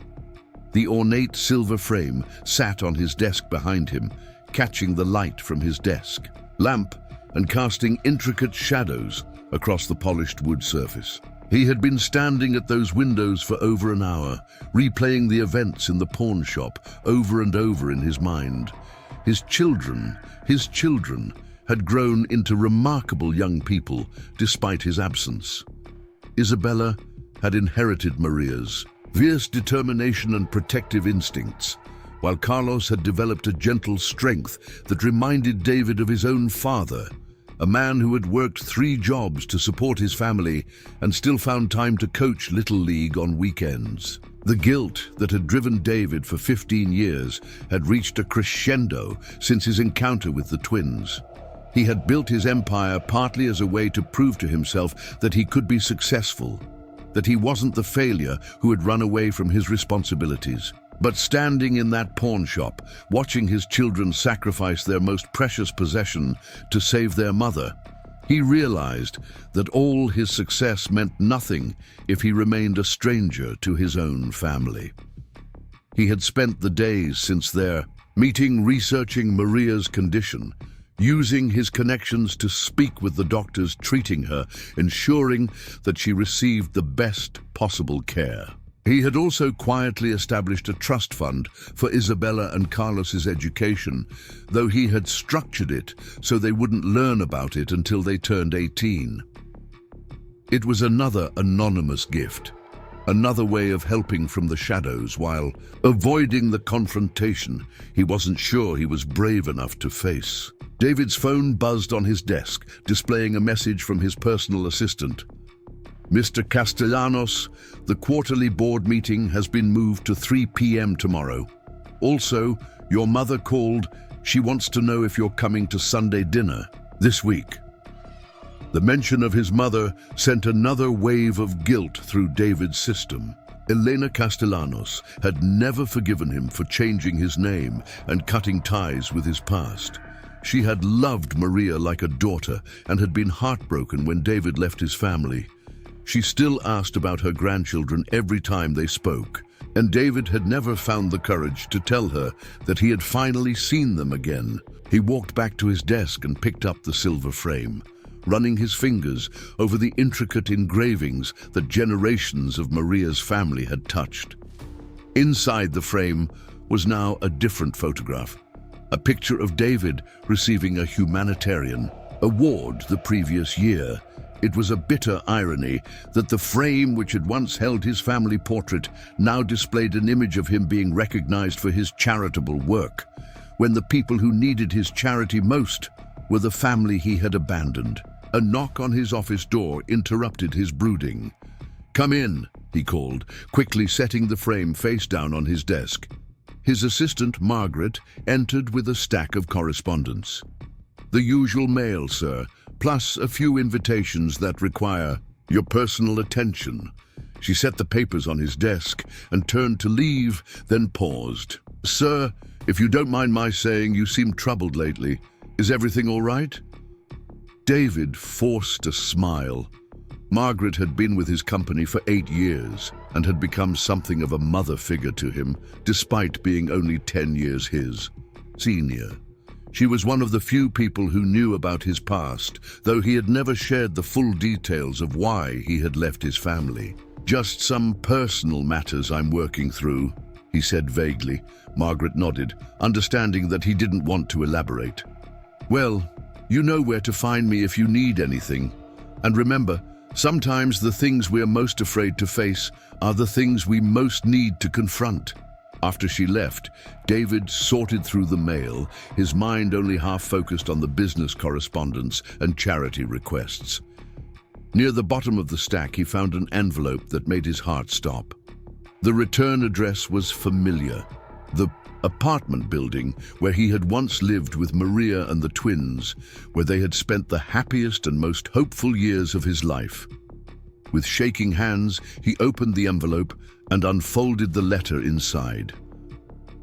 Speaker 1: The ornate silver frame sat on his desk behind him, catching the light from his desk lamp and casting intricate shadows across the polished wood surface. He had been standing at those windows for over an hour, replaying the events in the pawn shop over and over in his mind. His children had grown into remarkable young people despite his absence. Isabella had inherited Maria's fierce determination and protective instincts, while Carlos had developed a gentle strength that reminded David of his own father, a man who had worked 3 jobs to support his family and still found time to coach Little League on weekends. The guilt that had driven David for 15 years had reached a crescendo since his encounter with the twins. He had built his empire partly as a way to prove to himself that he could be successful, that he wasn't the failure who had run away from his responsibilities. But standing in that pawn shop, watching his children sacrifice their most precious possession to save their mother, he realized that all his success meant nothing if he remained a stranger to his own family. He had spent the days since their meeting researching Maria's condition, using his connections to speak with the doctors treating her, ensuring that she received the best possible care. He had also quietly established a trust fund for Isabella and Carlos's education, though he had structured it so they wouldn't learn about it until they turned 18. It was another anonymous gift, another way of helping from the shadows while avoiding the confrontation he wasn't sure he was brave enough to face. David's phone buzzed on his desk, displaying a message from his personal assistant. Mr. Castellanos, the quarterly board meeting has been moved to 3 p.m. tomorrow. Also, your mother called. She wants to know if you're coming to Sunday dinner this week. The mention of his mother sent another wave of guilt through David's system. Elena Castellanos had never forgiven him for changing his name and cutting ties with his past. She had loved Maria like a daughter and had been heartbroken when David left his family. She still asked about her grandchildren every time they spoke, and David had never found the courage to tell her that he had finally seen them again. He walked back to his desk and picked up the silver frame, running his fingers over the intricate engravings that generations of Maria's family had touched. Inside the frame was now a different photograph, a picture of David receiving a humanitarian award the previous year. It was a bitter irony that the frame which had once held his family portrait now displayed an image of him being recognized for his charitable work, when the people who needed his charity most were the family he had abandoned. A knock on his office door interrupted his brooding. "Come in," he called, quickly setting the frame face down on his desk. His assistant, Margaret, entered with a stack of correspondence. "The usual mail, sir, plus a few invitations that require your personal attention." She set the papers on his desk and turned to leave, then paused. "Sir, if you don't mind my saying, you seem troubled lately. Is everything all right?" David forced a smile. Margaret had been with his company for 8 years and had become something of a mother figure to him, despite being only 10 years his senior. She was one of the few people who knew about his past, though he had never shared the full details of why he had left his family. "Just some personal matters I'm working through," he said vaguely. Margaret nodded, understanding that he didn't want to elaborate. "Well, you know where to find me if you need anything. And remember, sometimes the things we're most afraid to face are the things we most need to confront." After she left, David sorted through the mail, his mind only half focused on the business correspondence and charity requests. Near the bottom of the stack, he found an envelope that made his heart stop. The return address was familiar. The apartment building where he had once lived with Maria and the twins, where they had spent the happiest and most hopeful years of his life. With shaking hands, he opened the envelope and unfolded the letter inside.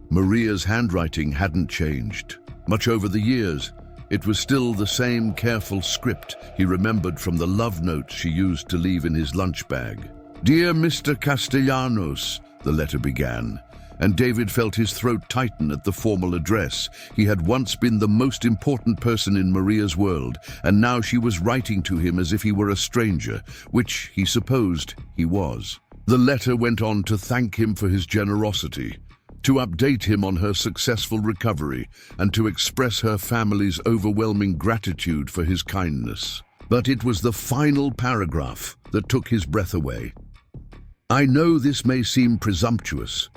Speaker 1: Maria's handwriting hadn't changed much over the years. It was still the same careful script he remembered from the love notes she used to leave in his lunch bag. "Dear Mr. Castellanos," the letter began, and David felt his throat tighten at the formal address. He had once been the most important person in Maria's world, and now she was writing to him as if he were a stranger, which he supposed he was. The letter went on to thank him for his generosity, to update him on her successful recovery, and to express her family's overwhelming gratitude for his kindness. But it was the final paragraph that took his breath away. "I know this may seem presumptuous,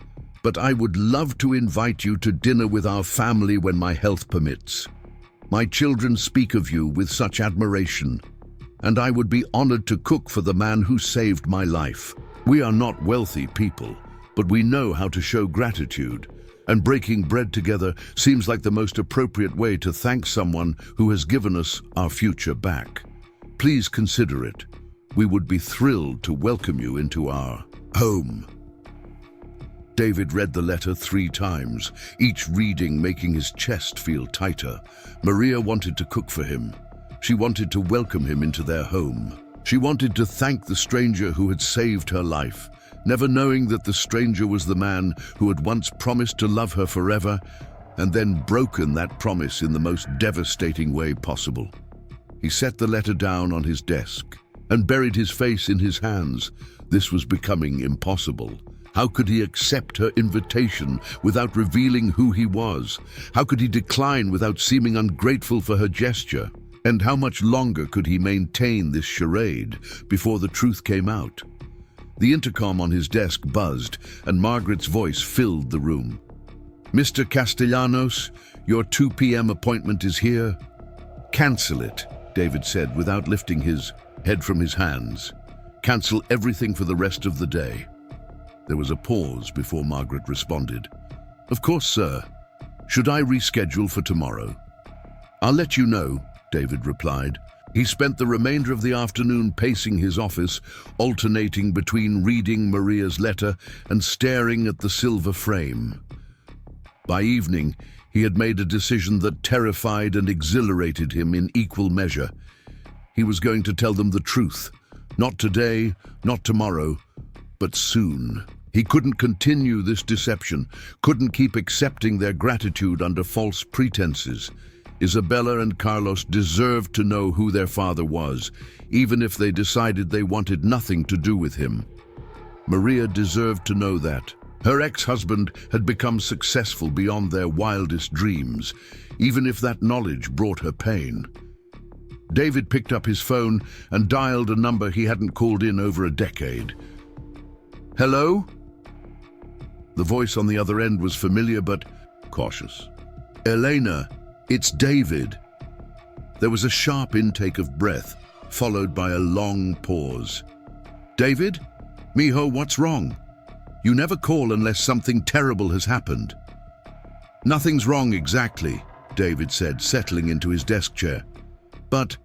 Speaker 1: but I would love to invite you to dinner with our family when my health permits. My children speak of you with such admiration, and I would be honored to cook for the man who saved my life. We are not wealthy people, but we know how to show gratitude, and breaking bread together seems like the most appropriate way to thank someone who has given us our future back. Please consider it. We would be thrilled to welcome you into our home." David read the letter 3 times, each reading making his chest feel tighter. Maria wanted to cook for him. She wanted to welcome him into their home. She wanted to thank the stranger who had saved her life, never knowing that the stranger was the man who had once promised to love her forever and then broken that promise in the most devastating way possible. He set the letter down on his desk and buried his face in his hands. This was becoming impossible. How could he accept her invitation without revealing who he was? How could he decline without seeming ungrateful for her gesture? And how much longer could he maintain this charade before the truth came out? The intercom on his desk buzzed, and Margaret's voice filled the room. "Mr. Castellanos, your 2 p.m. appointment is here." "Cancel it," David said without lifting his head from his hands. Cancel everything for the rest of the day." There was a pause before Margaret responded. "Of course, sir. Should I reschedule for tomorrow?" "I'll let you know," David replied. He spent the remainder of the afternoon pacing his office, alternating between reading Maria's letter and staring at the silver frame. By evening, he had made a decision that terrified and exhilarated him in equal measure. He was going to tell them the truth. Not today, not tomorrow, but soon. He couldn't continue this deception, couldn't keep accepting their gratitude under false pretenses. Isabella and Carlos deserved to know who their father was, even if they decided they wanted nothing to do with him. Maria deserved to know that. Her ex-husband had become successful beyond their wildest dreams, even if that knowledge brought her pain. David picked up his phone and dialed a number he hadn't called in over a decade. "Hello?" The voice on the other end was familiar but cautious. "Elena, it's David." There was a sharp intake of breath, followed by a long pause. "David? Mijo, what's wrong? You never call unless something terrible has happened." "Nothing's wrong exactly," David said, settling into his desk chair. "But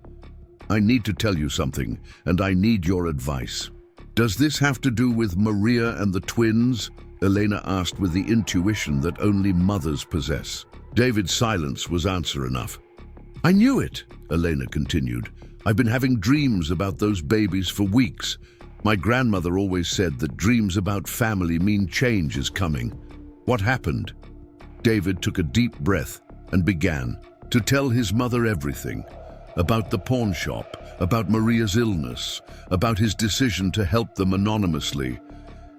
Speaker 1: I need to tell you something, and I need your advice." "Does this have to do with Maria and the twins?" Elena asked with the intuition that only mothers possess. David's silence was answer enough. "I knew it," Elena continued. "I've been having dreams about those babies for weeks. My grandmother always said that dreams about family mean change is coming. What happened?" David took a deep breath and began to tell his mother everything. About the pawn shop, about Maria's illness, about his decision to help them anonymously,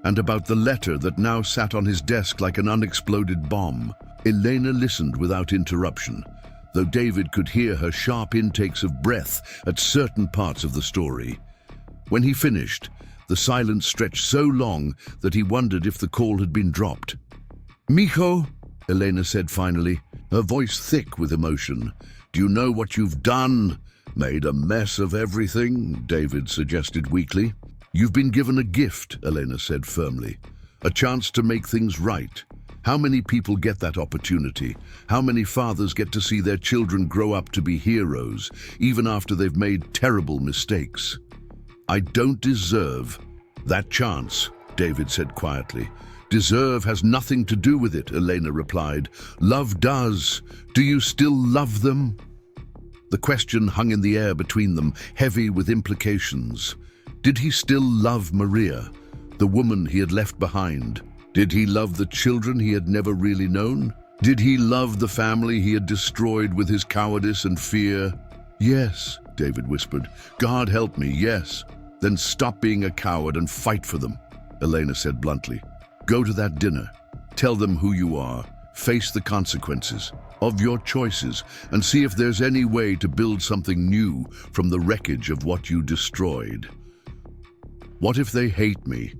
Speaker 1: and about the letter that now sat on his desk like an unexploded bomb. Elena listened without interruption, though David could hear her sharp intakes of breath at certain parts of the story. When he finished, the silence stretched so long that he wondered if the call had been dropped. "Mijo," Elena said finally, her voice thick with emotion. "Do you know what you've done? Made a mess of everything," David suggested weakly. "You've been given a gift," Elena said firmly. "A chance to make things right. How many people get that opportunity? How many fathers get to see their children grow up to be heroes, even after they've made terrible mistakes?" "I don't deserve that chance," David said quietly. "Deserve has nothing to do with it," Elena replied. "Love does. Do you still love them?" The question hung in the air between them, heavy with implications. Did he still love Maria, the woman he had left behind? Did he love the children he had never really known? Did he love the family he had destroyed with his cowardice and fear? "Yes," David whispered. "God help me, yes." "Then stop being a coward and fight for them," Elena said bluntly. "Go to that dinner. Tell them who you are. Face the consequences of your choices and see if there's any way to build something new from the wreckage of what you destroyed." "What if they hate me?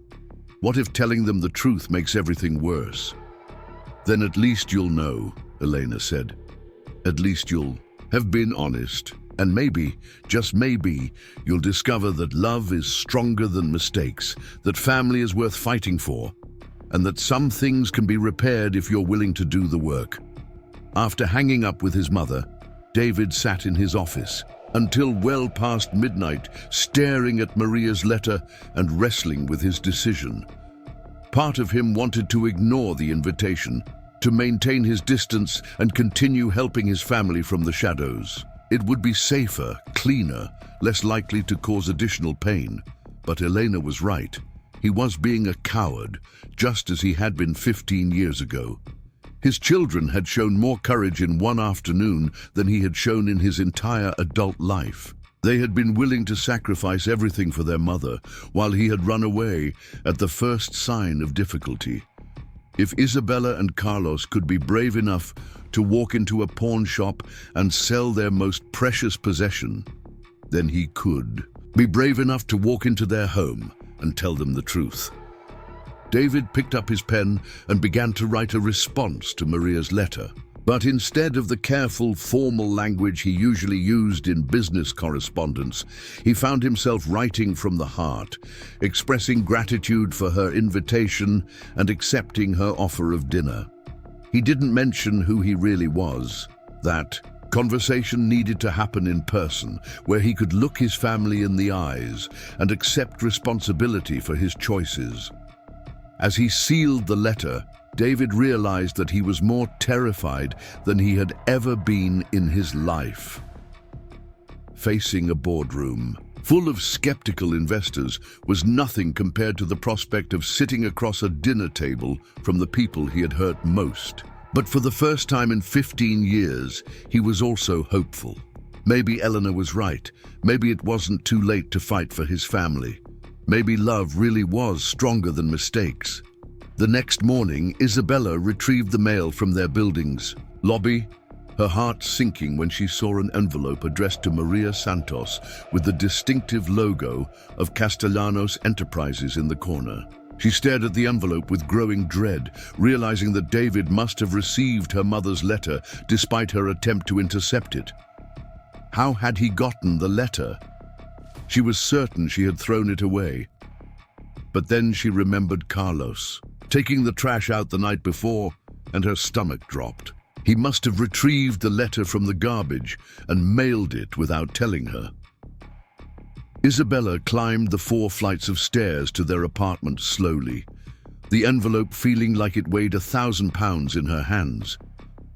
Speaker 1: What if telling them the truth makes everything worse?" "Then at least you'll know," Elena said. "At least you'll have been honest. And maybe, just maybe, you'll discover that love is stronger than mistakes, that family is worth fighting for, and that some things can be repaired if you're willing to do the work." After hanging up with his mother, David sat in his office until well past midnight, staring at Maria's letter and wrestling with his decision. Part of him wanted to ignore the invitation, to maintain his distance and continue helping his family from the shadows. It would be safer, cleaner, less likely to cause additional pain. But Elena was right. He was being a coward, just as he had been 15 years ago. His children had shown more courage in one afternoon than he had shown in his entire adult life. They had been willing to sacrifice everything for their mother, while he had run away at the first sign of difficulty. If Isabella and Carlos could be brave enough to walk into a pawn shop and sell their most precious possession, then he could be brave enough to walk into their home and tell them the truth. David picked up his pen and began to write a response to Maria's letter. But instead of the careful, formal language he usually used in business correspondence, he found himself writing from the heart, expressing gratitude for her invitation and accepting her offer of dinner. He didn't mention who he really was. That conversation needed to happen in person, where he could look his family in the eyes and accept responsibility for his choices. As he sealed the letter, David realized that he was more terrified than he had ever been in his life. Facing a boardroom full of skeptical investors was nothing compared to the prospect of sitting across a dinner table from the people he had hurt most. But for the first time in 15 years, he was also hopeful. Maybe Eleanor was right. Maybe it wasn't too late to fight for his family. Maybe love really was stronger than mistakes. The next morning, Isabella retrieved the mail from their building's lobby, her heart sinking when she saw an envelope addressed to Maria Santos with the distinctive logo of Castellanos Enterprises in the corner. She stared at the envelope with growing dread, realizing that David must have received her mother's letter despite her attempt to intercept it. How had he gotten the letter? She was certain she had thrown it away. But then she remembered Carlos taking the trash out the night before, and her stomach dropped. He must have retrieved the letter from the garbage and mailed it without telling her. Isabella climbed the 4 flights of stairs to their apartment slowly, the envelope feeling like it weighed 1,000 pounds in her hands.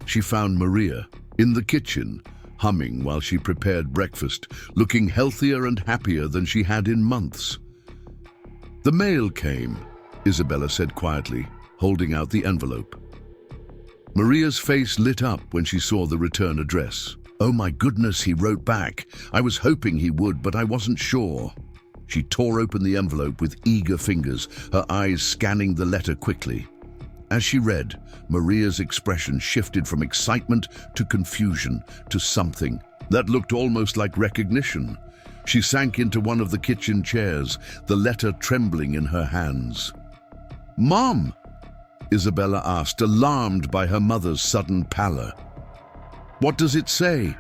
Speaker 1: She found Maria in the kitchen, humming while she prepared breakfast, looking healthier and happier than she had in months. "The mail came," Isabella said quietly, holding out the envelope. Maria's face lit up when she saw the return address. "Oh my goodness," he wrote back. "I was hoping he would, but I wasn't sure." She tore open the envelope with eager fingers, her eyes scanning the letter quickly. As she read, Maria's expression shifted from excitement to confusion to something that looked almost like recognition. She sank into one of the kitchen chairs, the letter trembling in her hands. "Mom," Isabella asked, alarmed by her mother's sudden pallor. "What does it say?"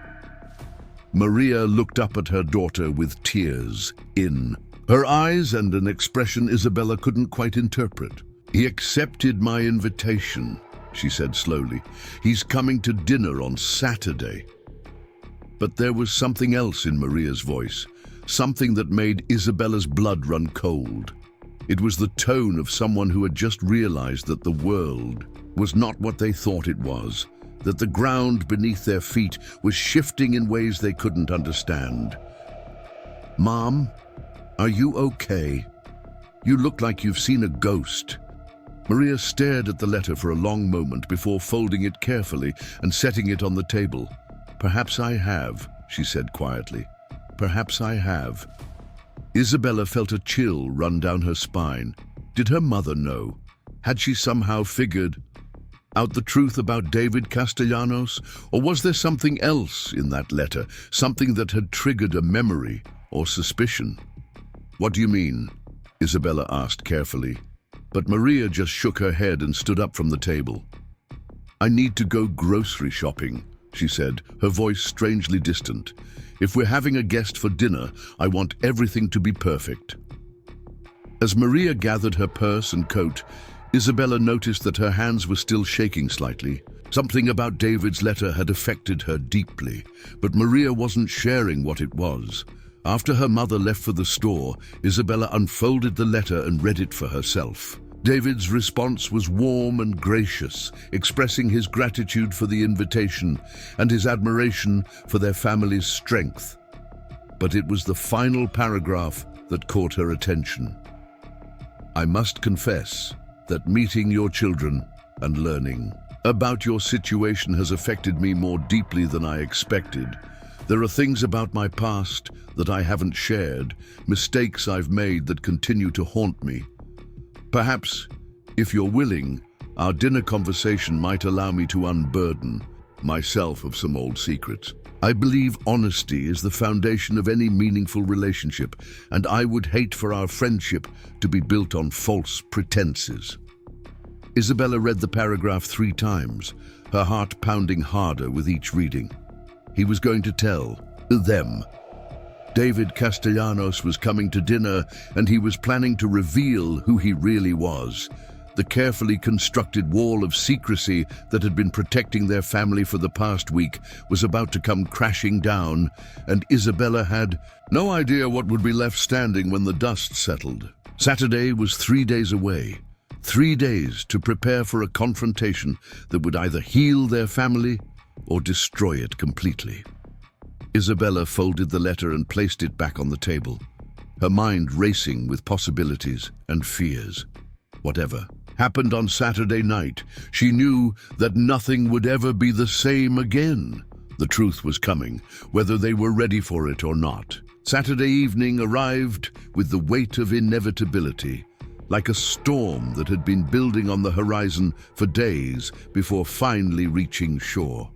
Speaker 1: Maria looked up at her daughter with tears in her eyes and an expression Isabella couldn't quite interpret. "He accepted my invitation," she said slowly. "He's coming to dinner on Saturday." But there was something else in Maria's voice, something that made Isabella's blood run cold. It was the tone of someone who had just realized that the world was not what they thought it was, that the ground beneath their feet was shifting in ways they couldn't understand. "Mom, are you okay? You look like you've seen a ghost." Maria stared at the letter for a long moment before folding it carefully and setting it on the table. "Perhaps I have," she said quietly. "Perhaps I have." Isabella felt a chill run down her spine. Did her mother know? Had she somehow figured out the truth about David Castellanos? Or was there something else in that letter, something that had triggered a memory or suspicion? "What do you mean?" Isabella asked carefully. But Maria just shook her head and stood up from the table. "I need to go grocery shopping," she said, her voice strangely distant. "If we're having a guest for dinner, I want everything to be perfect." As Maria gathered her purse and coat, Isabella noticed that her hands were still shaking slightly. Something about David's letter had affected her deeply, but Maria wasn't sharing what it was. After her mother left for the store, Isabella unfolded the letter and read it for herself. David's response was warm and gracious, expressing his gratitude for the invitation and his admiration for their family's strength. But it was the final paragraph that caught her attention. "I must confess that meeting your children and learning about your situation has affected me more deeply than I expected. There are things about my past that I haven't shared, mistakes I've made that continue to haunt me. Perhaps, if you're willing, our dinner conversation might allow me to unburden myself of some old secrets. I believe honesty is the foundation of any meaningful relationship, and I would hate for our friendship to be built on false pretenses." Isabella read the paragraph 3 times, her heart pounding harder with each reading. He was going to tell them. David Castellanos was coming to dinner, and he was planning to reveal who he really was. The carefully constructed wall of secrecy that had been protecting their family for the past week was about to come crashing down, and Isabella had no idea what would be left standing when the dust settled. Saturday was 3 days away. 3 days to prepare for a confrontation that would either heal their family or destroy it completely. Isabella folded the letter and placed it back on the table, her mind racing with possibilities and fears. Whatever happened on Saturday night, she knew that nothing would ever be the same again. The truth was coming, whether they were ready for it or not. Saturday evening arrived with the weight of inevitability, like a storm that had been building on the horizon for days before finally reaching shore.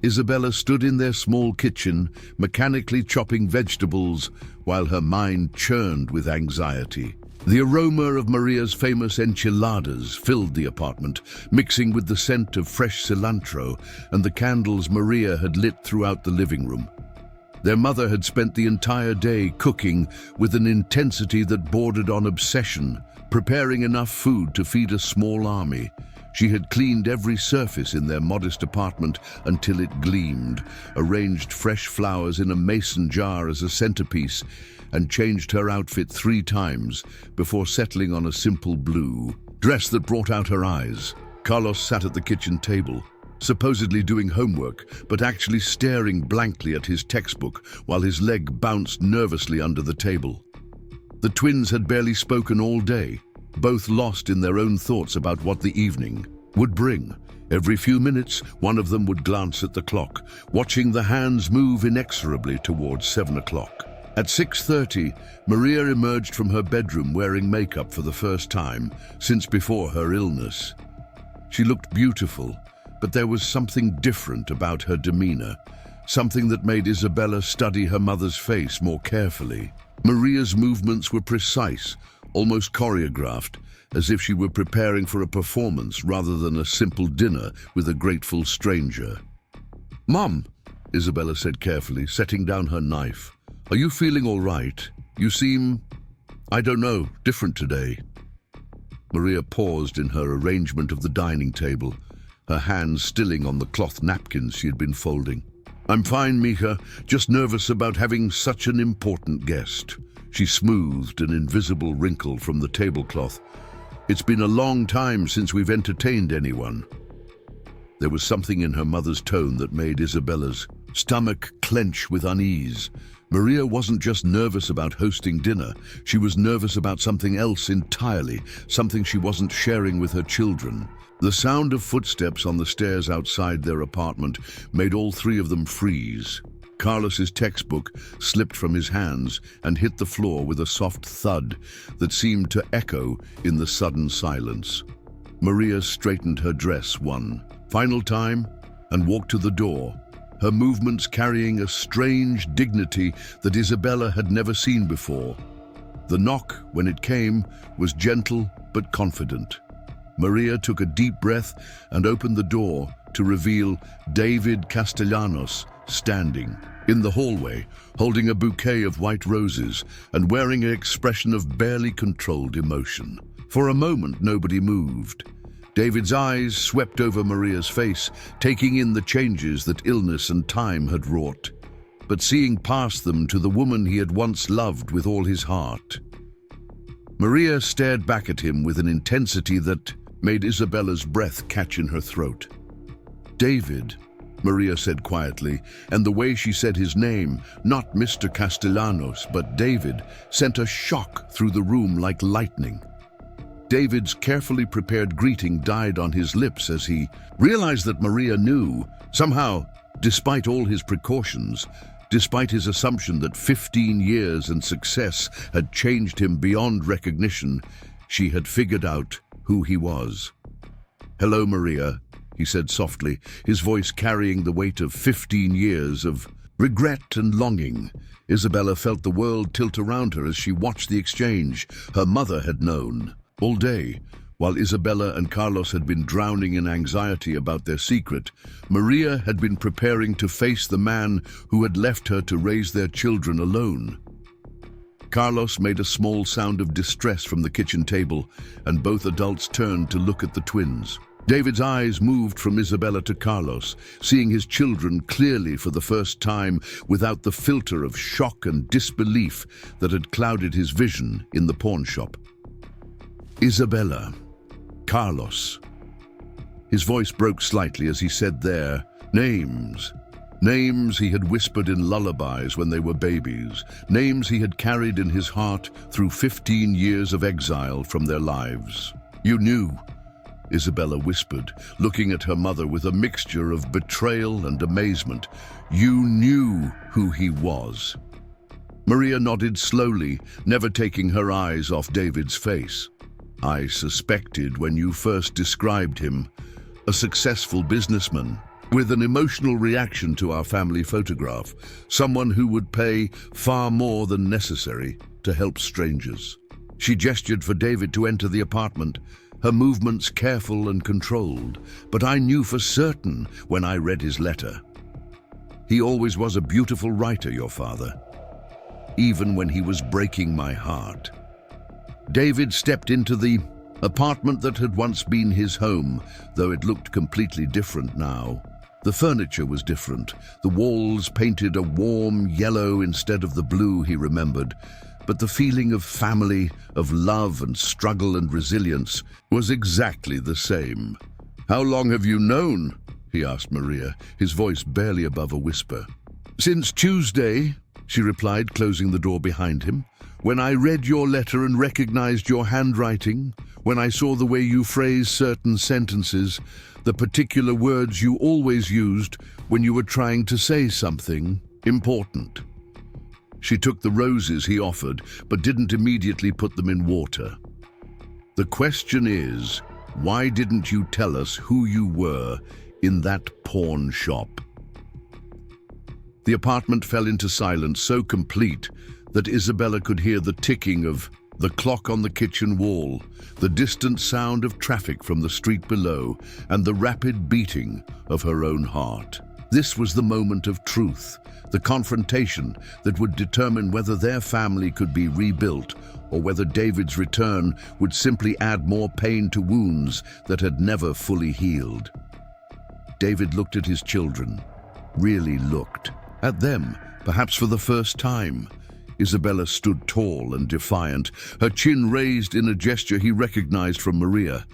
Speaker 1: Isabella stood in their small kitchen, mechanically chopping vegetables while her mind churned with anxiety. The aroma of Maria's famous enchiladas filled the apartment, mixing with the scent of fresh cilantro and the candles Maria had lit throughout the living room. Their mother had spent the entire day cooking with an intensity that bordered on obsession, preparing enough food to feed a small army. She had cleaned every surface in their modest apartment until it gleamed, arranged fresh flowers in a mason jar as a centerpiece, and changed her outfit 3 times before settling on a simple blue dress that brought out her eyes. Carlos sat at the kitchen table, supposedly doing homework, but actually staring blankly at his textbook while his leg bounced nervously under the table. The twins had barely spoken all day, both lost in their own thoughts about what the evening would bring. Every few minutes, one of them would glance at the clock, watching the hands move inexorably towards 7 o'clock. At 6:30, Maria emerged from her bedroom wearing makeup for the first time since before her illness. She looked beautiful, but there was something different about her demeanor, something that made Isabella study her mother's face more carefully. Maria's movements were precise, almost choreographed, as if she were preparing for a performance rather than a simple dinner with a grateful stranger. "Mom," Isabella said carefully, setting down her knife, "are you feeling all right? You seem, I don't know, different today." Maria paused in her arrangement of the dining table, her hands stilling on the cloth napkins she had been folding. "I'm fine, Mija, just nervous about having such an important guest." She smoothed an invisible wrinkle from the tablecloth. "It's been a long time since we've entertained anyone." There was something in her mother's tone that made Isabella's stomach clench with unease. Maria wasn't just nervous about hosting dinner, she was nervous about something else entirely, something she wasn't sharing with her children. The sound of footsteps on the stairs outside their apartment made all 3 of them freeze. Carlos's textbook slipped from his hands and hit the floor with a soft thud that seemed to echo in the sudden silence. Maria straightened her dress one final time and walked to the door, her movements carrying a strange dignity that Isabella had never seen before. The knock, when it came, was gentle but confident. Maria took a deep breath and opened the door to reveal David Castellanos standing in the hallway, holding a bouquet of white roses and wearing an expression of barely controlled emotion. For a moment, nobody moved. David's eyes swept over Maria's face, taking in the changes that illness and time had wrought, but seeing past them to the woman he had once loved with all his heart. Maria stared back at him with an intensity that made Isabella's breath catch in her throat. "David," Maria said quietly, and the way she said his name, not Mr. Castellanos, but David, sent a shock through the room like lightning. David's carefully prepared greeting died on his lips as he realized that Maria knew, somehow, despite all his precautions, despite his assumption that 15 years and success had changed him beyond recognition, she had figured out who he was. "Hello, Maria," he said softly, his voice carrying the weight of 15 years of regret and longing. Isabella felt the world tilt around her as she watched the exchange. Her mother had known all day, While Isabella and Carlos had been drowning in anxiety about their secret, Maria had been preparing to face the man who had left her to raise their children alone. Carlos made a small sound of distress from the kitchen table, and both adults turned to look at the twins. David's eyes moved from Isabella to Carlos, seeing his children clearly for the first time without the filter of shock and disbelief that had clouded his vision in the pawn shop. Isabella. Carlos. His voice broke slightly as he said their names. Names he had whispered in lullabies when they were babies. Names he had carried in his heart through 15 years of exile from their lives. "You knew," Isabella whispered, looking at her mother with a mixture of betrayal and amazement. "You knew who he was." Maria nodded slowly, never taking her eyes off David's face. "I suspected when you first described him, a successful businessman, with an emotional reaction to our family photograph, someone who would pay far more than necessary to help strangers." She gestured for David to enter the apartment, her movements careful and controlled, but I knew for certain when I read his letter. He always was a beautiful writer, your father, even when he was breaking my heart. David stepped into the apartment that had once been his home, though it looked completely different now. The furniture was different, the walls painted a warm yellow instead of the blue he remembered, but the feeling of family, of love and struggle and resilience was exactly the same. "How long have you known?" he asked Maria, his voice barely above a whisper. "Since Tuesday," she replied, closing the door behind him. "When I read your letter and recognized your handwriting, when I saw the way you phrased certain sentences, the particular words you always used when you were trying to say something important." She took the roses he offered, but didn't immediately put them in water. "The question is, why didn't you tell us who you were in that pawn shop?" The apartment fell into silence so complete that Isabella could hear the ticking of the clock on the kitchen wall, the distant sound of traffic from the street below, and the rapid beating of her own heart. This was the moment of truth, the confrontation that would determine whether their family could be rebuilt or whether David's return would simply add more pain to wounds that had never fully healed. David looked at his children, really looked at them, perhaps for the first time. Isabella stood tall and defiant, her chin raised in a gesture he recognized from Maria,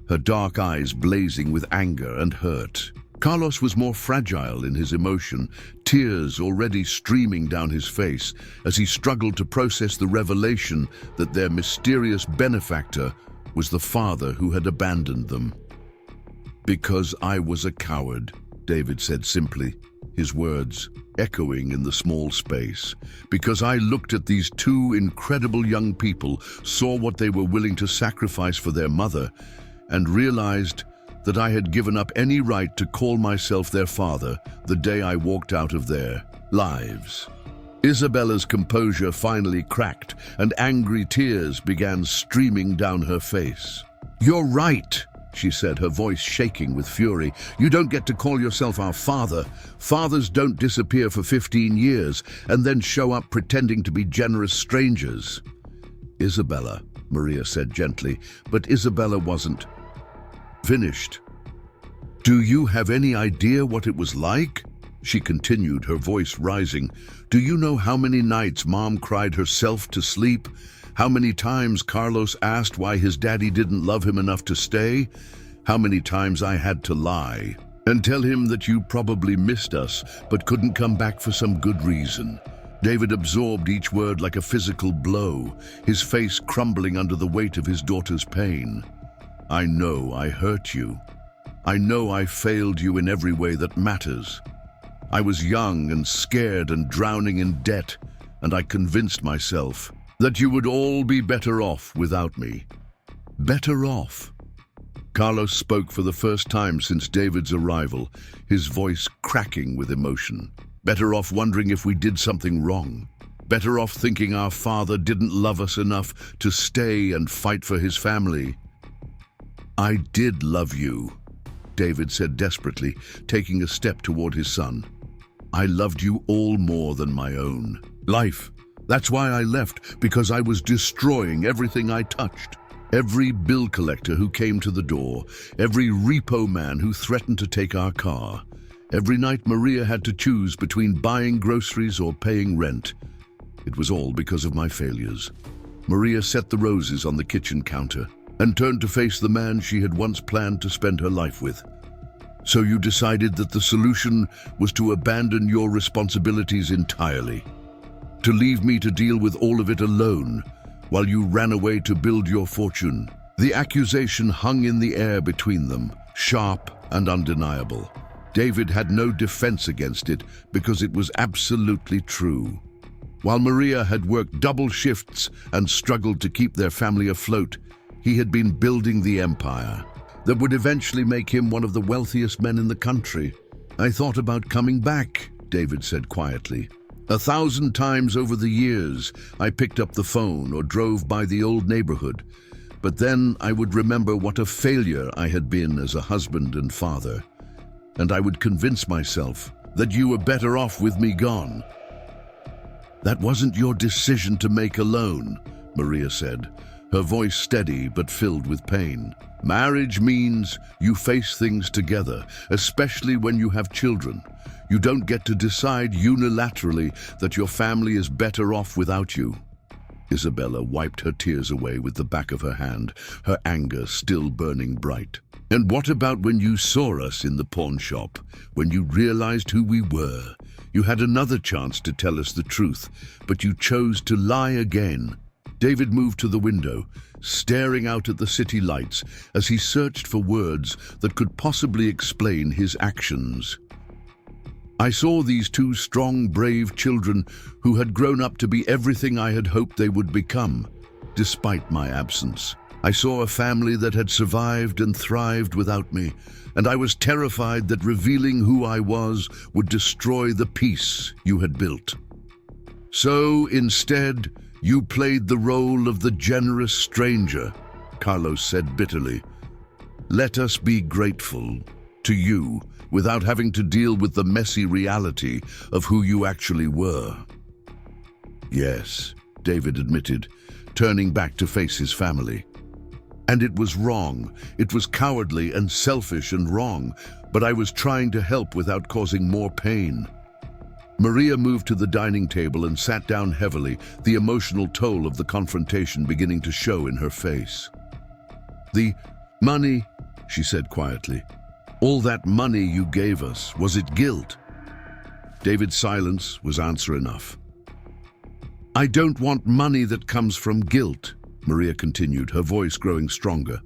Speaker 1: her dark eyes blazing with anger and hurt. Carlos was more fragile in his emotion, tears already streaming down his face as he struggled to process the revelation that their mysterious benefactor was the father who had abandoned them. "Because I was a coward," David said simply, his words echoing in the small space. "Because I looked at these two incredible young people, saw what they were willing to sacrifice for their mother, and realized that I had given up any right to call myself their father the day I walked out of their lives." Isabella's composure finally cracked, and angry tears began streaming down her face. "You're right," she said, her voice shaking with fury. "You don't get to call yourself our father. Fathers don't disappear for 15 years and then show up pretending to be generous strangers." "Isabella," Maria said gently, but Isabella wasn't finished. "Do you have any idea what it was like?" she continued, her voice rising. "Do you know how many nights Mom cried herself to sleep? How many times Carlos asked why his daddy didn't love him enough to stay? How many times I had to lie and tell him that you probably missed us but couldn't come back for some good reason?" David absorbed each word like a physical blow, his face crumbling under the weight of his daughter's pain. "I know I hurt you. I know I failed you in every way that matters. I was young and scared and drowning in debt, and I convinced myself that you would all be better off without me." Better off? Carlos spoke for the first time since David's arrival, his voice cracking with emotion. Better off wondering if we did something wrong. Better off thinking our father didn't love us enough to stay and fight for his family. I did love you, David said desperately, taking a step toward his son. I loved you all more than my own life. That's why I left, because I was destroying everything I touched. Every bill collector who came to the door, every repo man who threatened to take our car. Every night Maria had to choose between buying groceries or paying rent. It was all because of my failures. Maria set the roses on the kitchen counter and turned to face the man she had once planned to spend her life with. So you decided that the solution was to abandon your responsibilities entirely, to leave me to deal with all of it alone, while you ran away to build your fortune. The accusation hung in the air between them, sharp and undeniable. David had no defense against it because it was absolutely true. While Maria had worked double shifts and struggled to keep their family afloat, he had been building the empire that would eventually make him one of the wealthiest men in the country. I thought about coming back, David said quietly. 1,000 times over the years, I picked up the phone or drove by the old neighborhood. But then I would remember what a failure I had been as a husband and father. And I would convince myself that you were better off with me gone. That wasn't your decision to make alone, Maria said, her voice steady but filled with pain. Marriage means you face things together, especially when you have children. You don't get to decide unilaterally that your family is better off without you. Isabella wiped her tears away with the back of her hand, her anger still burning bright. And what about when you saw us in the pawn shop, when you realized who we were? You had another chance to tell us the truth, but you chose to lie again. David moved to the window, staring out at the city lights as he searched for words that could possibly explain his actions. I saw these two strong, brave children who had grown up to be everything I had hoped they would become, despite my absence. I saw a family that had survived and thrived without me, and I was terrified that revealing who I was would destroy the peace you had built. So, instead, you played the role of the generous stranger, Carlos said bitterly. Let us be grateful to you without having to deal with the messy reality of who you actually were. Yes, David admitted, turning back to face his family. And it was wrong. It was cowardly and selfish and wrong, but I was trying to help without causing more pain. Maria moved to the dining table and sat down heavily, the emotional toll of the confrontation beginning to show in her face. The money, she said quietly. All that money you gave us, was it guilt? David's silence was answer enough. I don't want money that comes from guilt, Maria continued, her voice growing stronger.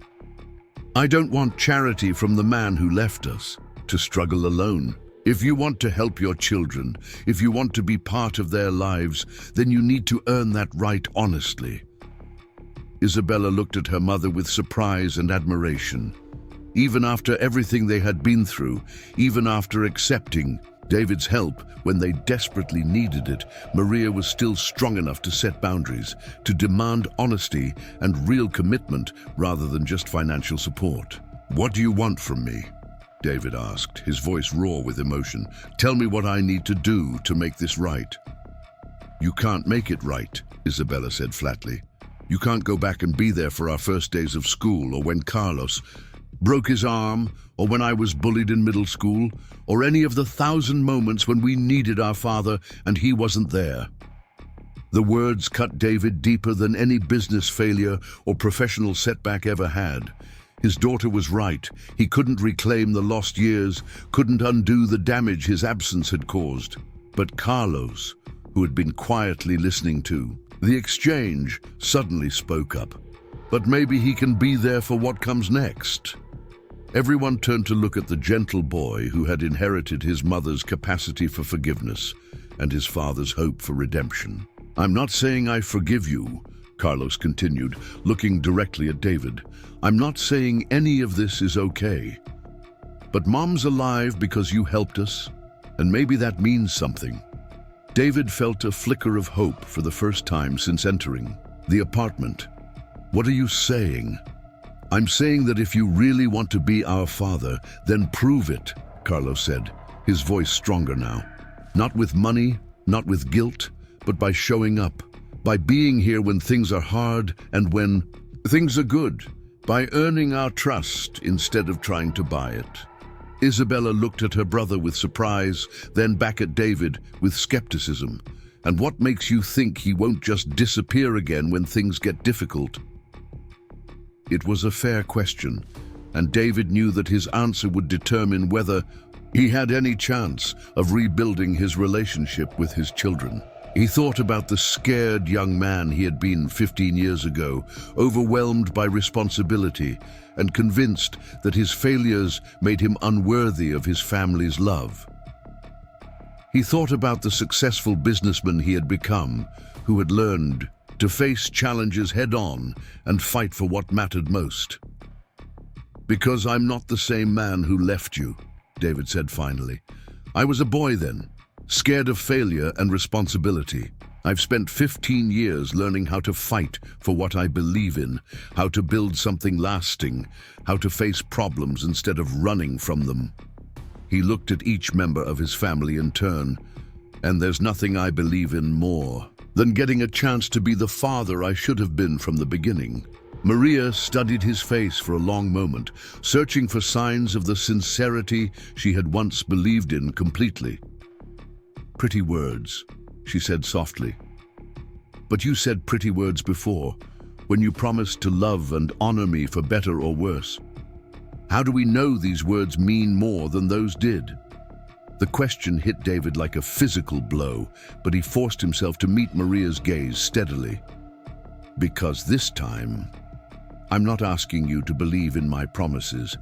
Speaker 1: I don't want charity from the man who left us, to struggle alone. If you want to help your children, if you want to be part of their lives, then you need to earn that right honestly. Isabella looked at her mother with surprise and admiration. Even after everything they had been through, even after accepting David's help when they desperately needed it, Maria was still strong enough to set boundaries, to demand honesty and real commitment rather than just financial support. What do you want from me? David asked, his voice raw with emotion. Tell me what I need to do to make this right. You can't make it right, Isabella said flatly. You can't go back and be there for our first days of school, or when Carlos broke his arm, or when I was bullied in middle school, or any of the 1,000 moments when we needed our father and he wasn't there. The words cut David deeper than any business failure or professional setback ever had. His daughter was right. He couldn't reclaim the lost years, couldn't undo the damage his absence had caused. But Carlos, who had been quietly listening to the exchange, suddenly spoke up. But maybe he can be there for what comes next. Everyone turned to look at the gentle boy who had inherited his mother's capacity for forgiveness and his father's hope for redemption. I'm not saying I forgive you, Carlos continued, looking directly at David. I'm not saying any of this is okay. But Mom's alive because you helped us, and maybe that means something. David felt a flicker of hope for the first time since entering the apartment. What are you saying? I'm saying that if you really want to be our father, then prove it, Carlos said, his voice stronger now. Not with money, not with guilt, but by showing up, by being here when things are hard and when things are good, by earning our trust instead of trying to buy it. Isabella looked at her brother with surprise, then back at David with skepticism. And what makes you think he won't just disappear again when things get difficult? It was a fair question, and David knew that his answer would determine whether he had any chance of rebuilding his relationship with his children. He thought about the scared young man he had been 15 years ago, overwhelmed by responsibility and convinced that his failures made him unworthy of his family's love. He thought about the successful businessman he had become, who had learned to face challenges head-on and fight for what mattered most. "Because I'm not the same man who left you," David said finally. "I was a boy then, scared of failure and responsibility. I've spent 15 years learning how to fight for what I believe in, how to build something lasting, how to face problems instead of running from them." He looked at each member of his family in turn, and there's nothing I believe in more than getting a chance to be the father I should have been from the beginning. Maria studied his face for a long moment, searching for signs of the sincerity she had once believed in completely. "Pretty words," she said softly. "But you said pretty words before, when you promised to love and honor me for better or worse. How do we know these words mean more than those did?" The question hit David like a physical blow, but he forced himself to meet Maria's gaze steadily. "Because this time, I'm not asking you to believe in my promises.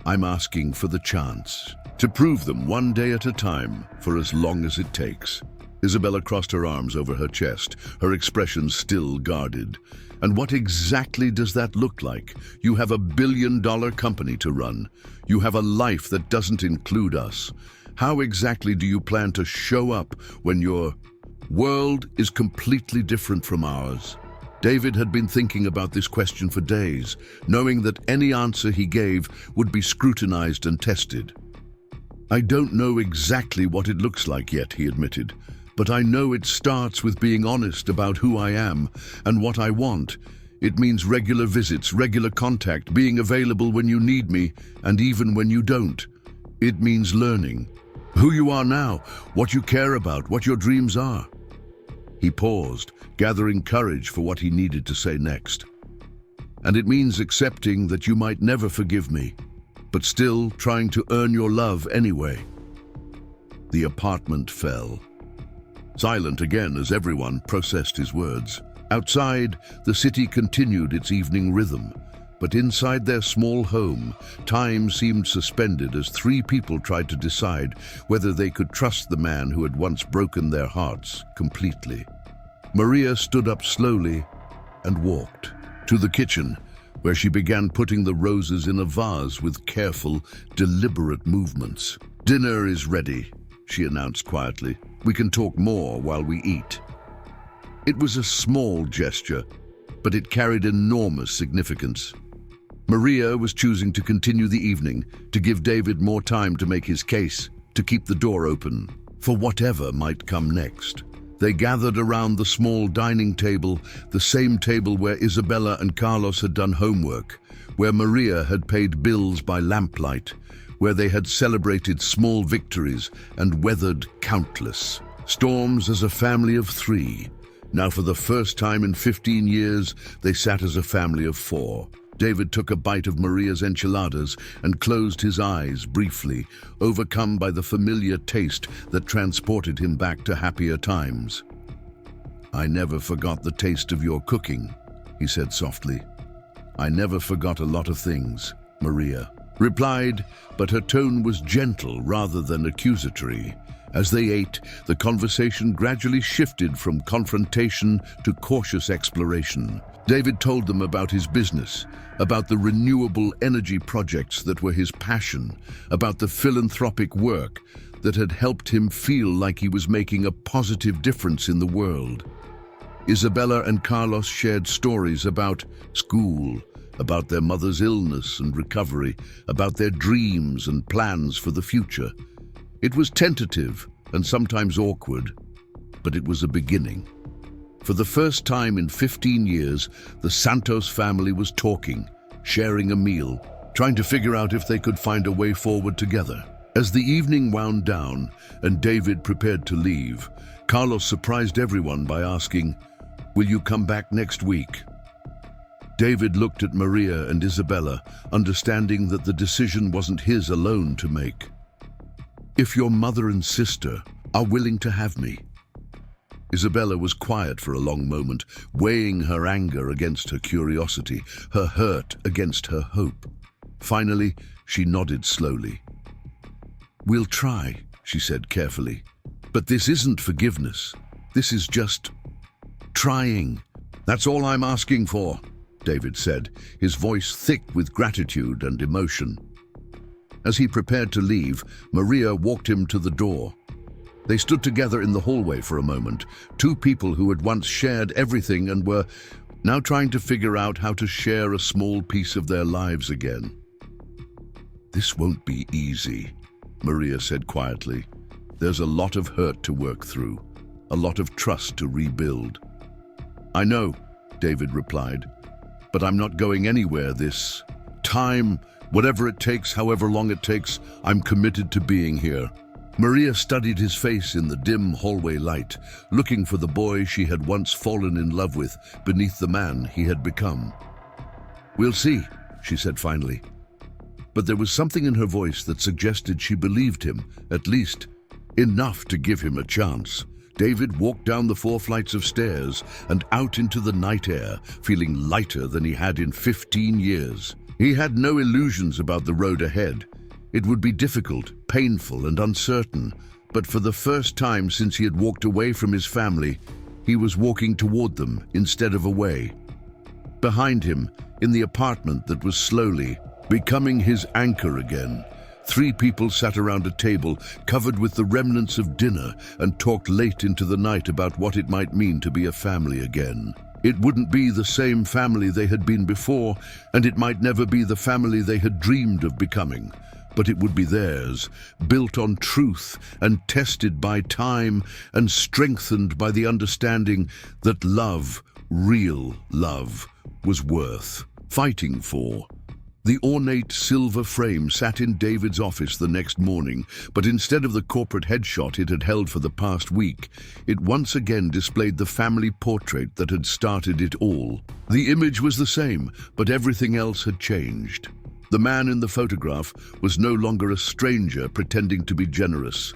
Speaker 1: I'm asking for the chance to prove them one day at a time for as long as it takes." Isabella crossed her arms over her chest, her expression still guarded. "And what exactly does that look like? You have a billion-dollar company to run. You have a life that doesn't include us. How exactly do you plan to show up when your world is completely different from ours?" David had been thinking about this question for days, knowing that any answer he gave would be scrutinized and tested. "I don't know exactly what it looks like yet," he admitted, "but I know it starts with being honest about who I am and what I want. It means regular visits, regular contact, being available when you need me, and even when you don't. It means learning who you are now, what you care about, what your dreams are." He paused, gathering courage for what he needed to say next. "And it means accepting that you might never forgive me, but still trying to earn your love anyway." The apartment fell. Silent again as everyone processed his words. Outside, the city continued its evening rhythm, but inside their small home, time seemed suspended as three people tried to decide whether they could trust the man who had once broken their hearts completely. Maria stood up slowly and walked to the kitchen, where she began putting the roses in a vase with careful, deliberate movements. "Dinner is ready," she announced quietly. "We can talk more while we eat." It was a small gesture, but it carried enormous significance. Maria was choosing to continue the evening, to give David more time to make his case, to keep the door open for whatever might come next. They gathered around the small dining table, the same table where Isabella and Carlos had done homework, where Maria had paid bills by lamplight, where they had celebrated small victories and weathered countless storms as a family of three. Now, for the first time in 15 years, they sat as a family of four. David took a bite of Maria's enchiladas and closed his eyes briefly, overcome by the familiar taste that transported him back to happier times. "I never forgot the taste of your cooking," he said softly. "I never forgot a lot of things," Maria replied, but her tone was gentle rather than accusatory. As they ate, the conversation gradually shifted from confrontation to cautious exploration. David told them about his business, about the renewable energy projects that were his passion, about the philanthropic work that had helped him feel like he was making a positive difference in the world. Isabella and Carlos shared stories about school, about their mother's illness and recovery, about their dreams and plans for the future. It was tentative and sometimes awkward, but it was a beginning. For the first time in 15 years, the Santos family was talking, sharing a meal, trying to figure out if they could find a way forward together. As the evening wound down and David prepared to leave, Carlos surprised everyone by asking, "Will you come back next week?" David looked at Maria and Isabella, understanding that the decision wasn't his alone to make. "If your mother and sister are willing to have me." Isabella was quiet for a long moment, weighing her anger against her curiosity, her hurt against her hope. Finally, she nodded slowly. "We'll try," she said carefully. "But this isn't forgiveness. This is just trying." "That's all I'm asking for," David said, his voice thick with gratitude and emotion. As he prepared to leave, Maria walked him to the door. They stood together in the hallway for a moment, two people who had once shared everything and were now trying to figure out how to share a small piece of their lives again. "This won't be easy," Maria said quietly. "There's a lot of hurt to work through, a lot of trust to rebuild." "I know," David replied, "but I'm not going anywhere this time. Whatever it takes, however long it takes, I'm committed to being here." Maria studied his face in the dim hallway light, looking for the boy she had once fallen in love with beneath the man he had become. "We'll see," she said finally. But there was something in her voice that suggested she believed him, at least enough to give him a chance. David walked down the 4 flights of stairs and out into the night air, feeling lighter than he had in 15 years. He had no illusions about the road ahead. It would be difficult, painful, and uncertain, but for the first time since he had walked away from his family, he was walking toward them instead of away. Behind him, in the apartment that was slowly becoming his anchor again, 3 people sat around a table covered with the remnants of dinner and talked late into the night about what it might mean to be a family again. It wouldn't be the same family they had been before, and it might never be the family they had dreamed of becoming, but it would be theirs, built on truth and tested by time and strengthened by the understanding that love, real love, was worth fighting for. The ornate silver frame sat in David's office the next morning, but instead of the corporate headshot it had held for the past week, it once again displayed the family portrait that had started it all. The image was the same, but everything else had changed. The man in the photograph was no longer a stranger pretending to be generous.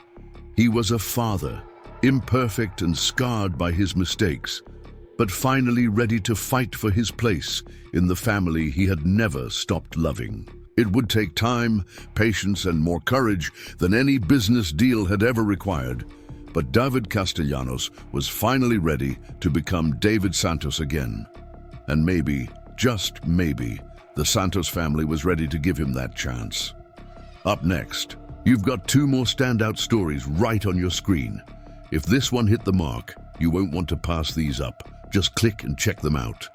Speaker 1: He was a father, imperfect and scarred by his mistakes, but finally ready to fight for his place in the family he had never stopped loving. It would take time, patience, and more courage than any business deal had ever required, but David Castellanos was finally ready to become David Santos again. And maybe, just maybe, the Santos family was ready to give him that chance. Up next, you've got 2 more standout stories right on your screen. If this one hit the mark, you won't want to pass these up. Just click and check them out.